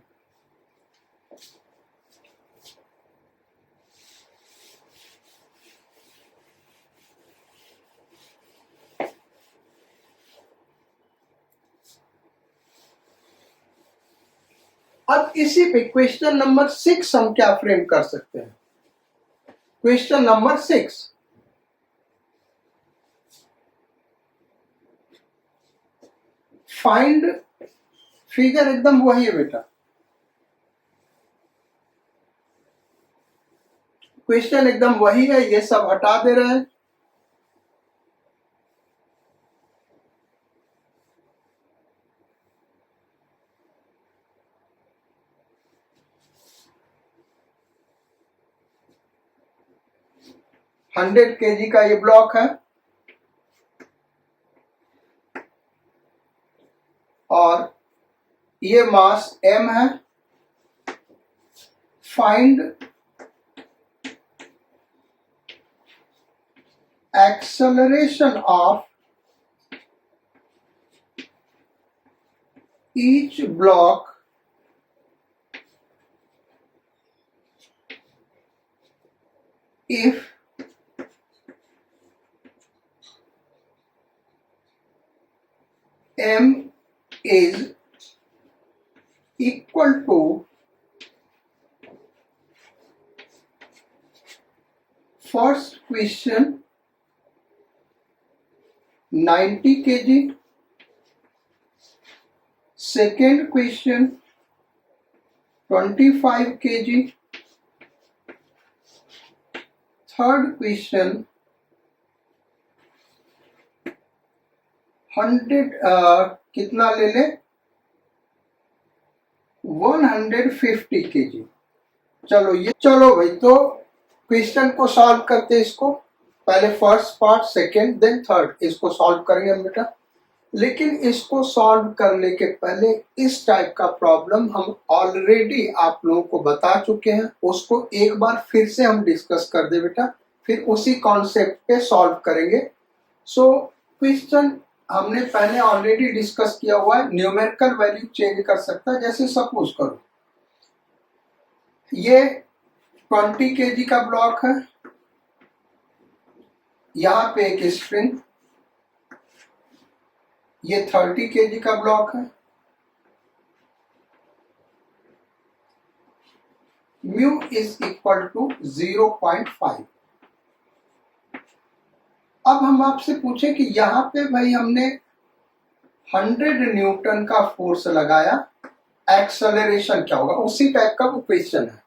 अब इसी पे क्वेश्चन नंबर 6 हम क्या फ्रेम कर सकते हैं? क्वेश्चन नंबर 6, फाइंड, फिगर एकदम वही है बेटा, क्वेश्चन एकदम वही है, ये सब हटा दे रहे हैं। हंड्रेड केजी का ये ब्लॉक है, और ये मास m है। Find acceleration of each block if m is equal to first question 90 kg, second question 25 kg, third question 100 कितना ले ले 150 kg। चलो भाई, तो क्वेश्चन को सॉल्व करते हैं। इसको पहले first part, second, then third, इसको सॉल्व करेंगे हम बेटा। लेकिन इसको सॉल्व करने के पहले इस टाइप का प्रॉब्लम हम ऑलरेडी आप लोगों को बता चुके हैं, उसको एक बार फिर से हम डिस्कस कर दे बेटा, फिर उसी कॉन्सेप्ट पे सॉल्व करेंगे। सो क्वेश्चन हमने पहले ऑलरेडी डिस्कस किया हुआ है, न्यूमेरिकल वैल्यू चेंज कर सकता है। जैसे सपोज करो ये 20 kg का ब्लॉक है, यहां पे एक स्प्रिंग, ये 30 kg का ब्लॉक है, म्यू इज इक्वल टू 0.5। अब हम आपसे पूछे कि यहाँ पे भाई हमने 100 न्यूटन का फोर्स लगाया, एक्सेलरेशन क्या होगा, उसी टाइप का वो क्वेश्चन है।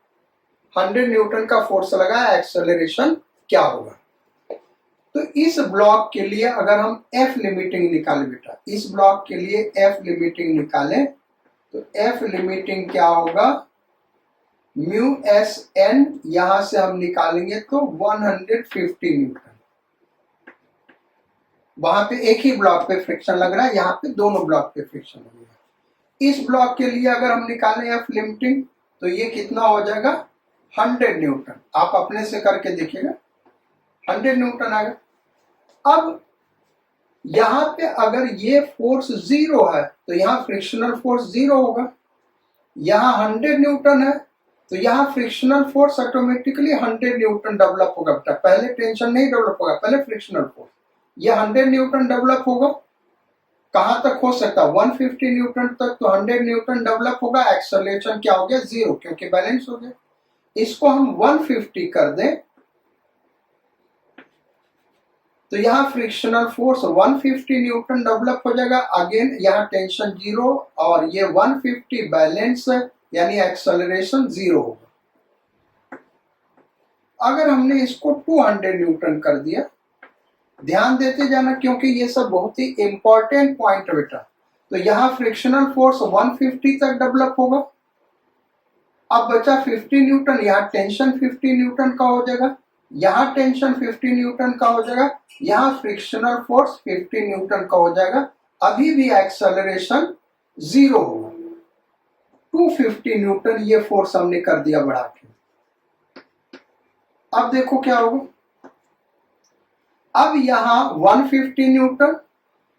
100 न्यूटन का फोर्स लगाया, एक्सेलरेशन क्या होगा। तो इस ब्लॉक के लिए अगर हम एफ लिमिटिंग निकालें बेटा, इस ब्लॉक के लिए एफ लिमिटिंग निकालें, तो एफ लिमिटिंग क्या होगा, म्यू एस एन, यहां से हम निकालेंगे तो 150 न्यूटन। वहां पे एक ही ब्लॉक पे फ्रिक्शन लग रहा है, यहाँ पे दोनों ब्लॉक पे फ्रिक्शन लग रहा है। इस ब्लॉक के लिए अगर हम निकालें एफ लिमिटिंग, तो ये कितना हो जाएगा, 100 न्यूटन। आप अपने से करके देखिएगा, 100 न्यूटन आएगा। अब यहां पे अगर ये फोर्स 0 है, तो यहाँ फ्रिक्शनल फोर्स 0 होगा। यहाँ 100 न्यूटन है, तो यहाँ frictional force automatically 100 Newton develop होगा बेटा। पहले टेंशन नहीं डेवलप होगा, पहले फ्रिक्शनल फोर्स, ये 100 न्यूटन डेवलप होगा। कहां तक हो सकता है, 150 न्यूटन तक। तो 100 न्यूटन डेवलप होगा, एक्सेलरेशन क्या हो गया, 0, क्योंकि बैलेंस हो गया। इसको हम 150 कर दें, तो यहाँ फ्रिक्शनल फोर्स 150 न्यूटन डेवलप हो जाएगा। अगेन यहाँ टेंशन 0 और ये 150 बैलेंस, यानी एक्सेलरेशन 0 होगा। अगर हमने इसको 200 न्यूटन कर दिया, ध्यान देते जाना क्योंकि ये सब बहुत ही इंपॉर्टेंट पॉइंट है बेटा। तो यहाँ फ्रिक्शनल फोर्स 150 तक डेवलप होगा। अब बचा 50 न्यूटन, यहाँ टेंशन 50 न्यूटन का हो जाएगा, यहाँ टेंशन 50 न्यूटन का हो जाएगा, यहाँ फ्रिक्शनल फोर्स 50 न्यूटन का हो जाएगा। अभी भी एक्सेलरेशन 0 होगा। 250 न्यूटन ये फोर्स हमने कर दिया बढ़ा के। अब देखो क्या होगा, अब यहाँ 150 न्यूटन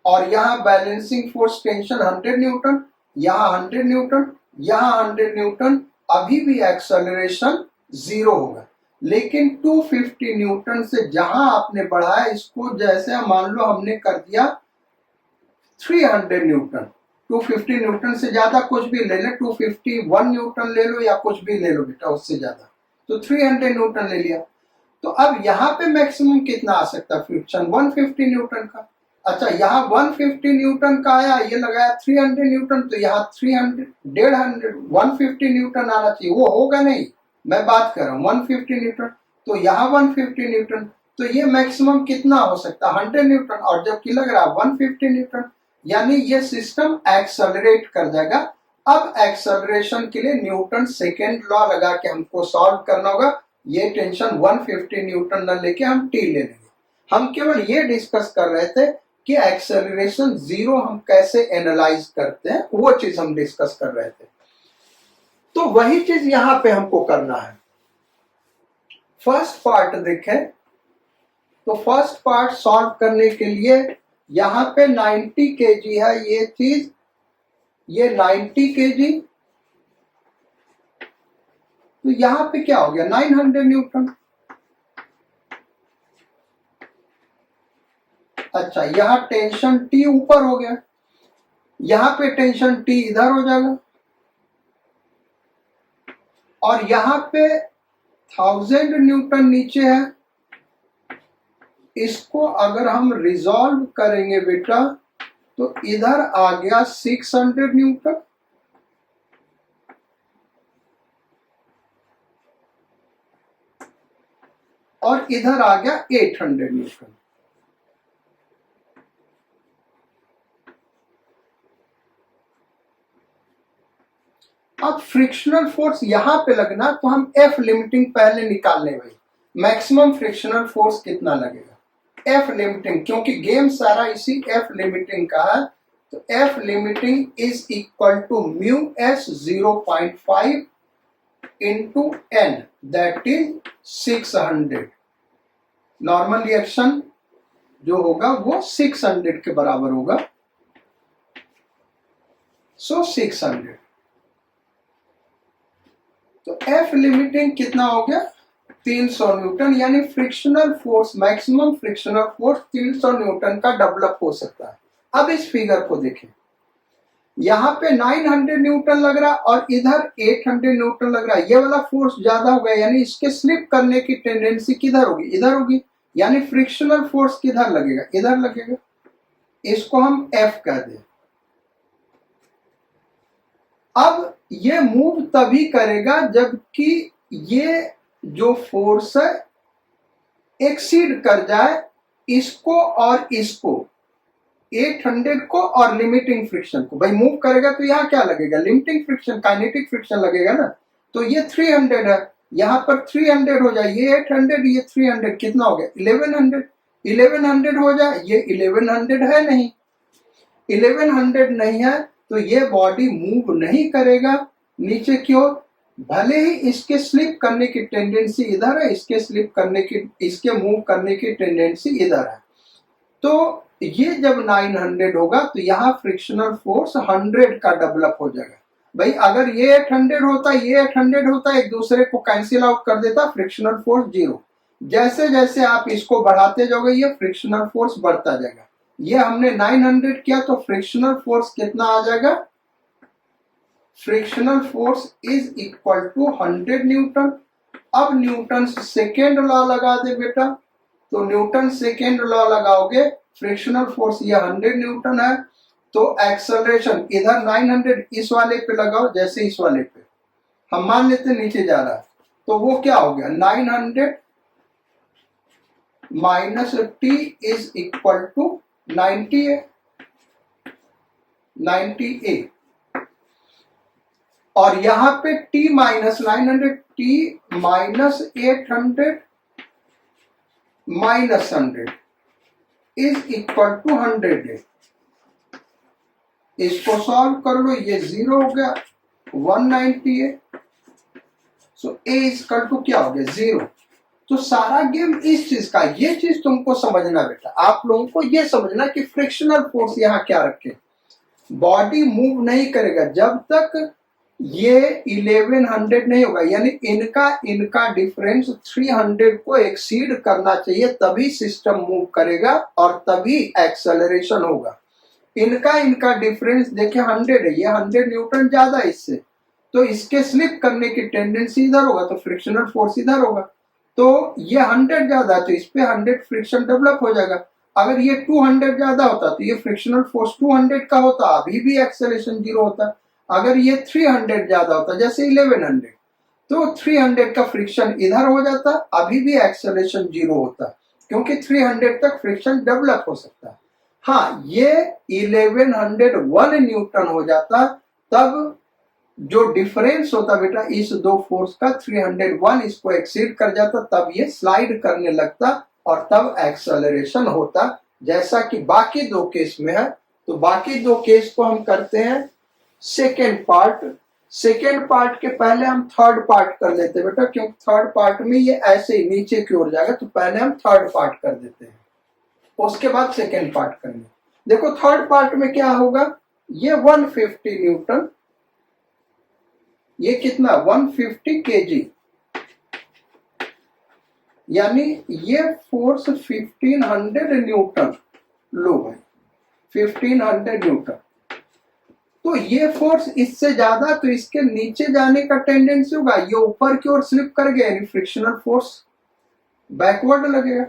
और यहाँ बैलेंसिंग फोर्स टेंशन 100 न्यूटन, यहाँ 100 न्यूटन, यहाँ 100 न्यूटन, अभी भी एक्सेलरेशन 0 होगा। लेकिन 250 न्यूटन से जहां आपने बढ़ाया इसको, जैसे मान लो हमने कर दिया 300 न्यूटन, 250 न्यूटन से ज्यादा कुछ भी ले ले, 251 न्यूटन ले लो या कुछ भी ले लो बेटा, उससे ज्यादा, तो 300 न्यूटन ले लिया। तो अब यहाँ पे मैक्सिमम कितना आ सकता है फ्रिक्शन, 150 न्यूटन का। अच्छा, यहाँ 150 न्यूटन का आया, ये लगाया 300 न्यूटन, तो यहाँ 300, 150, 150 न्यूटन आना चाहिए, वो होगा नहीं, मैं बात कर रहा हूँ 150 न्यूटन। तो यहाँ 150 न्यूटन, तो ये मैक्सिमम कितना हो सकता है, 100 न्यूटन, और जबकि लग रहा है 150 न्यूटन, यानी ये सिस्टम एक्सेलरेट कर जाएगा। अब एक्सेलरेशन के लिए न्यूटन सेकेंड लॉ लगा के हमको सॉल्व करना होगा। ये टेंशन 150 न्यूटन न लेके हम टी ले लेंगे। हम केवल ये डिस्कस कर रहे थे कि एक्सेलरेशन 0 हम कैसे एनालाइज करते हैं, वो चीज हम डिस्कस कर रहे थे। तो वही चीज यहां पे हमको करना है। फर्स्ट पार्ट देखें, तो फर्स्ट पार्ट सॉल्व करने के लिए यहां पे 90 केजी है ये चीज, ये 90 केजी, तो यहां पे क्या हो गया, 900 न्यूटन। अच्छा, यहां टेंशन टी ऊपर हो गया, यहां पे टेंशन टी इधर हो जाएगा, और यहां पे 1000 न्यूटन नीचे है। इसको अगर हम रिजॉल्व करेंगे बेटा, तो इधर आ गया 600 न्यूटन, और इधर आ गया 800 न्यूटन। अब फ्रिक्शनल फोर्स यहां पे लगना, तो हम एफ लिमिटिंग पहले निकाल लें भाई। मैक्सिमम फ्रिक्शनल फोर्स कितना लगेगा, एफ लिमिटिंग, क्योंकि गेम सारा इसी एफ लिमिटिंग का है। तो F limiting is equal to mu s 0.5 into N, that is 600। Normal reaction जो होगा वो 600 के बराबर होगा। सो 600, तो एफ लिमिटिंग कितना हो गया, 300 न्यूटन, यानी frictional force, maximum frictional force 300 Newton का डेवलप हो सकता है। अब इस फिगर को देखें, यहाँ पे 900 न्यूटन लग रहा और इधर 800 न्यूटन लग रहा है। ये वाला फोर्स ज्यादा हो गया, यानी इसके स्लिप करने की टेंडेंसी किधर होगी, इधर होगी, यानी फ्रिक्शनल फोर्स किधर लगेगा, इधर लगेगा। इसको हम एफ कह दें। अब ये मूव तभी करेगा जबकि ये जो फोर्स है एक्सीड कर जाए इसको और इसको, 800 को और लिमिटिंग फ्रिक्शन को। भाई मूव करेगा तो यहाँ क्या लगेगा, लिमिटिंग फ्रिक्शन, काइनेटिक फ्रिक्शन लगेगा ना। तो ये 300 है, यहाँ पर 300 हो जाए, ये 800, ये 300, कितना हो गया 1100। 1100 हो जाए, ये 1100 है नहीं, 1100 नहीं है, तो ये बॉडी मूव नहीं करेगा नीचे की ओर। भले ही इसके स्लिप करने की टेंडेंसी इधर है, इसके स्लिप करने की, इसके मूव करने की टेंडेंसी इधर है। तो ये जब 900 होगा तो यहाँ फ्रिक्शनल फोर्स 100 का डेवलप हो जाएगा। भाई अगर ये 800 होता, ये 800 होता, एक दूसरे को कैंसिल आउट कर देता, फ्रिक्शनल फोर्स 0। जैसे जैसे आप इसको बढ़ाते जाओगे ये फ्रिक्शनल फोर्स बढ़ता जाएगा। ये हमने 900 किया तो फ्रिक्शनल फोर्स कितना आ जाएगा, frictional force is equal to 100 newton. अब न्यूटन सेकेंड लॉ लगा दे बेटा, तो न्यूटन सेकेंड लॉ लगाओगे, फ्रिक्शनल फोर्स ये 100 न्यूटन है, तो एक्सेलरेशन इधर 900 इस वाले पे लगाओ, जैसे इस वाले पे हम मान लेते नीचे जा रहा है, तो वो क्या हो गया 900 minus T is equal to 98 और यहां पे t minus 900, t minus 800 minus 100 is equal to 100। इसको सॉल्व कर लो, ये 0 हो गया, 198। सो a इक्वल टू क्या हो गया 0। तो सारा गेम इस चीज का, ये चीज तुमको समझना बेटा, आप लोगों को ये समझना कि फ्रिक्शनल फोर्स यहाँ क्या रखे, बॉडी मूव नहीं करेगा जब तक ये 1100 नहीं होगा, यानी इनका डिफरेंस 300 को एक्सीड करना चाहिए, तभी सिस्टम मूव करेगा और तभी एक्सेलरेशन होगा। इनका डिफरेंस देखिए 100 है, ये 100 न्यूटन ज्यादा है इससे, तो इसके स्लिप करने की टेंडेंसी इधर होगा, तो फ्रिक्शनल फोर्स इधर होगा। तो ये 100 ज्यादा, तो इस पे 100 फ्रिक्शन डेवलप हो जाएगा। अगर ये 200 ज्यादा होता तो ये फ्रिक्शनल फोर्स 200 का होता, अभी भी एक्सेलरेशन 0 होता। अगर ये 300 ज्यादा होता, जैसे 1100, तो 300 का फ्रिक्शन इधर हो जाता, अभी भी एक्सेलरेशन 0 होता, क्योंकि 300 तक फ्रिक्शन डेवलप हो सकता। हाँ, ये 1101 न्यूटन हो जाता, तब जो डिफरेंस होता बेटा इस दो फोर्स का 301 इसको एक्सीड कर जाता, तब ये स्लाइड करने लगता और तब एक्सेलरेशन होता, जैसा कि बाकी दो केस में है। तो बाकी दो केस को हम करते हैं सेकेंड पार्ट के पहले हम थर्ड पार्ट कर लेते हैं बेटा, क्योंकि थर्ड पार्ट में ये ऐसे ही नीचे की ओर जाएगा, तो पहले हम थर्ड पार्ट कर देते हैं, उसके बाद सेकेंड पार्ट करेंगे। देखो थर्ड पार्ट में क्या होगा, ये 150 न्यूटन, ये कितना 150 केजी, यानी ये फोर्स 1500 न्यूटन, लो भाई 1500 न्यूटन। तो ये फोर्स इससे ज्यादा, तो इसके नीचे जाने का टेंडेंसी होगा, ये ऊपर की ओर स्लिप कर गया, यानी फ्रिक्शनल फोर्स बैकवर्ड लगेगा।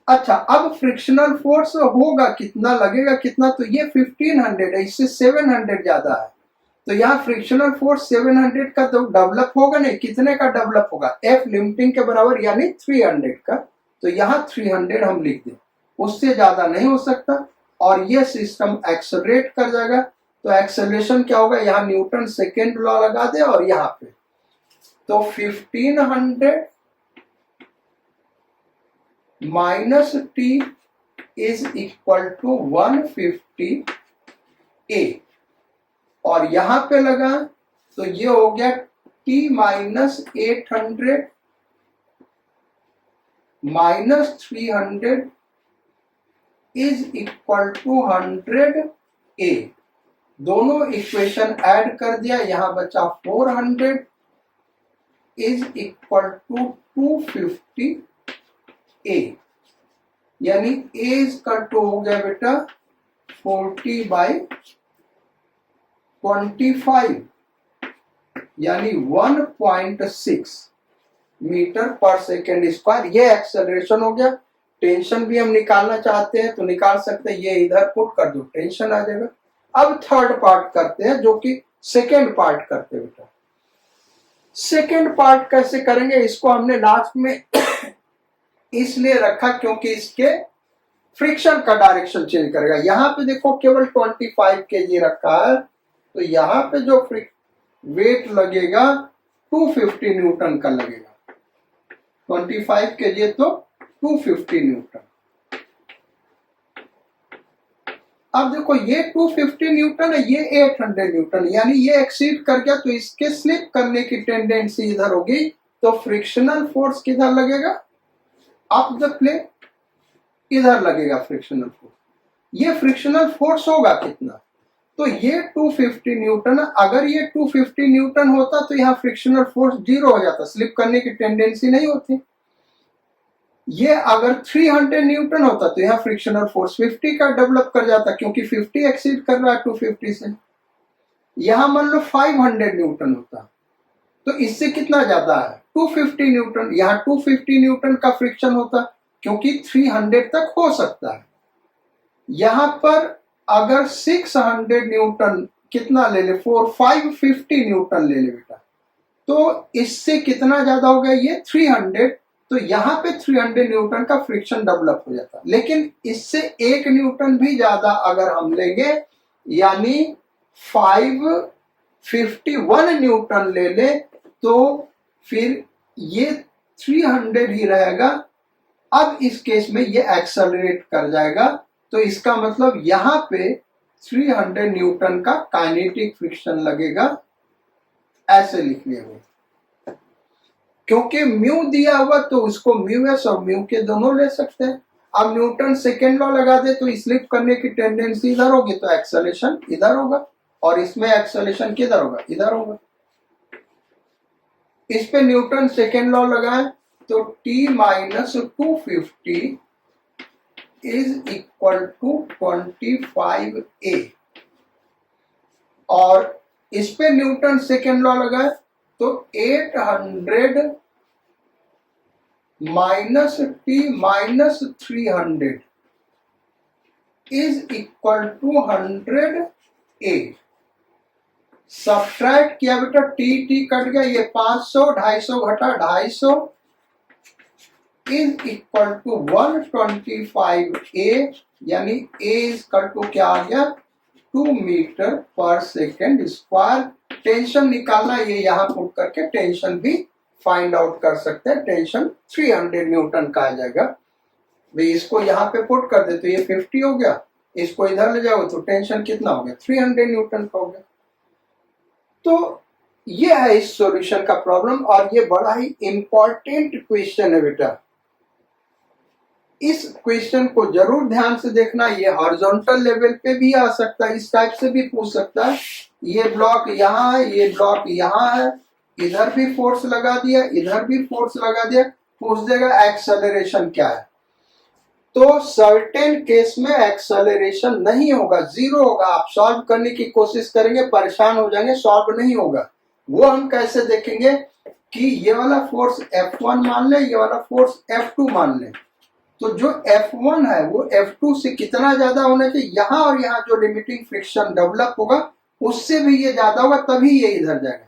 अच्छा, अब फ्रिक्शनल फोर्स होगा कितना, लगेगा कितना, तो ये 1500 है, इससे 700 ज्यादा है, तो यहाँ फ्रिक्शनल फोर्स 700 का तो डेवलप होगा नहीं, कितने का डेवलप होगा, एफ लिमिटिंग के बराबर, यानी 300 का। तो यहाँ 300 हम लिख दें, उससे ज्यादा नहीं हो सकता, और ये सिस्टम एक्सेलरेट कर जाएगा। तो एक्सेलरेशन क्या होगा, यहाँ न्यूटन सेकेंड लॉ लगा दे और यहाँ पे तो 1500 minus T is equal to 150 a, और यहां पे लगा तो ये हो गया T minus 800 minus 300 is equal to 100 a. दोनों इक्वेशन ऐड कर दिया, यहां बचा 400 इज इक्वल टू 250 ए, यानी ए इसका टू हो गया बेटा 40/25 यानी 1.6 मीटर पर सेकेंड स्क्वायर। ये एक्सेलरेशन हो गया। टेंशन भी हम निकालना चाहते हैं तो निकाल सकते हैं, ये इधर पुट कर दो, टेंशन आ जाएगा। अब थर्ड पार्ट करते हैं, जो कि सेकेंड पार्ट करते हैं बेटा। सेकेंड पार्ट कैसे करेंगे, इसको हमने लास्ट में इसलिए रखा क्योंकि इसके फ्रिक्शन का डायरेक्शन चेंज करेगा। यहां पे देखो केवल 25 kg रखा है, तो यहां पे जो वेट लगेगा 250 न्यूटन का लगेगा। 25 kg तो 250 न्यूटन। अब देखो ये 250 न्यूटन है, ये 800 न्यूटन, यानी ये एक्सीड कर गया तो इसके स्लिप करने की टेंडेंसी इधर होगी, तो फ्रिक्शनल फोर्स किधर लगेगा, अप द प्लेन, इधर लगेगा फ्रिक्शनल फोर्स। ये फ्रिक्शनल फोर्स होगा कितना, तो ये 250 न्यूटन। अगर ये 250 न्यूटन होता तो यहाँ फ्रिक्शनल फोर्स 0 हो जाता, स्लिप करने की टेंडेंसी नहीं होती। ये अगर 300 न्यूटन होता तो यहाँ फ्रिक्शनल फोर्स 50 का डेवलप कर जाता, क्योंकि 50 एक्सीड कर रहा है 250 से। यहां मान लो 500 न्यूटन होता तो इससे कितना ज्यादा है 250 न्यूटन, यहाँ 250 न्यूटन का फ्रिक्शन होता, क्योंकि 300 तक हो सकता है। यहां पर अगर 600 न्यूटन कितना ले ले, 550 न्यूटन ले ले बेटा, तो इससे कितना ज्यादा हो गया ये 300, तो यहाँ पे 300 न्यूटन का फ्रिक्शन डेवलप हो जाता। लेकिन इससे 1 न्यूटन भी ज्यादा अगर हम लेंगे, यानी 551 न्यूटन ले ले, तो फिर ये 300 ही रहेगा। अब इस केस में ये एक्सेलरेट कर जाएगा, तो इसका मतलब यहाँ पे 300 न्यूटन का काइनेटिक फ्रिक्शन लगेगा, ऐसे लिख लिया हुआ। क्योंकि म्यू दिया हुआ तो उसको म्यू एस और म्यू के दोनों ले सकते हैं। अब न्यूटन सेकेंड लॉ लगा दे तो स्लिप करने की टेंडेंसी इधर होगी, तो एक्सेलरेशन इधर होगा, और इसमें एक्सेलरेशन किधर होगा, इधर होगा। इस पे न्यूटन सेकेंड लॉ लगाए तो T minus 250 is equal to 25A, और इस पे न्यूटन सेकेंड लॉ लगाए तो 800 minus T minus 300 is equal to 100A। Subtract किया बेटा, टी कट गया, ये 500, 250 घटा 250 इज इक्वल टू 125A, यानी A इक्वल टू क्या आ गया 2 metre per second square. Tension निकालना, ये यहां पुट करके टेंशन भी फाइंड आउट कर सकते हैं। टेंशन 300 न्यूटन का आ जाएगा। भाई इसको यहाँ पे पुट कर दे तो ये 50 हो गया, इसको इधर ले जाओ तो टेंशन कितना हो गया 300 न्यूटन का हो गया। तो ये है इस सॉल्यूशन का प्रॉब्लम, और ये बड़ा ही इंपॉर्टेंट क्वेश्चन है बेटा। इस क्वेश्चन को जरूर ध्यान से देखना। ये हॉरिजॉन्टल लेवल पे भी आ सकता है, इस टाइप से भी पूछ सकता है। ये ब्लॉक यहाँ है, ये ब्लॉक यहाँ है, इधर भी फोर्स लगा दिया, इधर भी फोर्स लगा दिया, पूछ देगा एक्सेलरेशन क्या है। तो सर्टेन केस में एक्सेलरेशन नहीं होगा, 0 होगा। आप सॉल्व करने की कोशिश करेंगे, परेशान हो जाएंगे, सॉल्व नहीं होगा। वो हम कैसे देखेंगे कि ये वाला फोर्स F1 मान ले, ये वाला फोर्स F2 मान ले, तो जो F1 है वो F2 से कितना ज्यादा होना चाहिए, यहाँ और यहाँ जो लिमिटिंग फ्रिक्शन डेवलप होगा उससे भी ये ज्यादा होगा, तभी ये इधर जाएगा।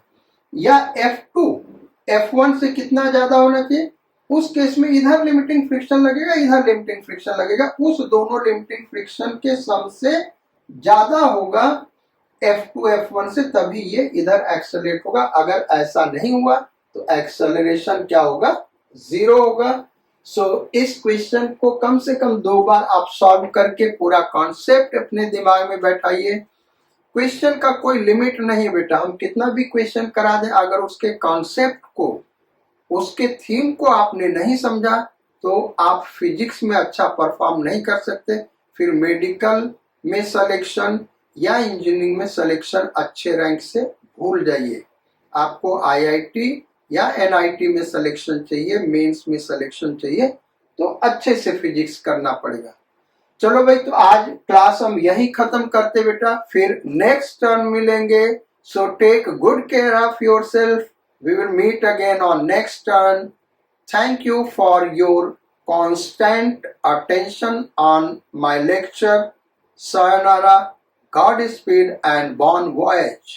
या F2 F1 से कितना ज्यादा होना चाहिए, उस केस में इधर लिमिटिंग फ्रिक्शन लगेगा, इधर लिमिटिंग फ्रिक्शन लगेगा। उस दोनों लिमिटिंग फ्रिक्शन के सम से ज्यादा होगा F2 F1 से, तभी ये इधर एक्सेलरेट होगा। अगर ऐसा नहीं हुआ तो एक्सेलरेशन क्या होगा, 0 होगा। सो इस क्वेश्चन को कम से कम 2 बार आप सॉल्व करके पूरा कॉन्सेप्ट अपने दिमाग में बैठाइए। क्वेश्चन का कोई लिमिट नहीं है बेटा, हम कितना भी क्वेश्चन करा दें, अगर उसके कॉन्सेप्ट को, उसके थीम को आपने नहीं समझा तो आप फिजिक्स में अच्छा परफॉर्म नहीं कर सकते। फिर मेडिकल में सिलेक्शन या इंजीनियरिंग में सिलेक्शन अच्छे रैंक से भूल जाइए। आपको आईआईटी या एनआईटी में सिलेक्शन चाहिए, मेंस में सिलेक्शन चाहिए, तो अच्छे से फिजिक्स करना पड़ेगा। चलो भाई, तो आज क्लास हम यही खत्म करते बेटा, फिर नेक्स्ट टर्न मिलेंगे। So take good care of yourself. We will meet again on next turn. Thank you for your constant attention on my lecture. Sayonara, Godspeed and bon voyage.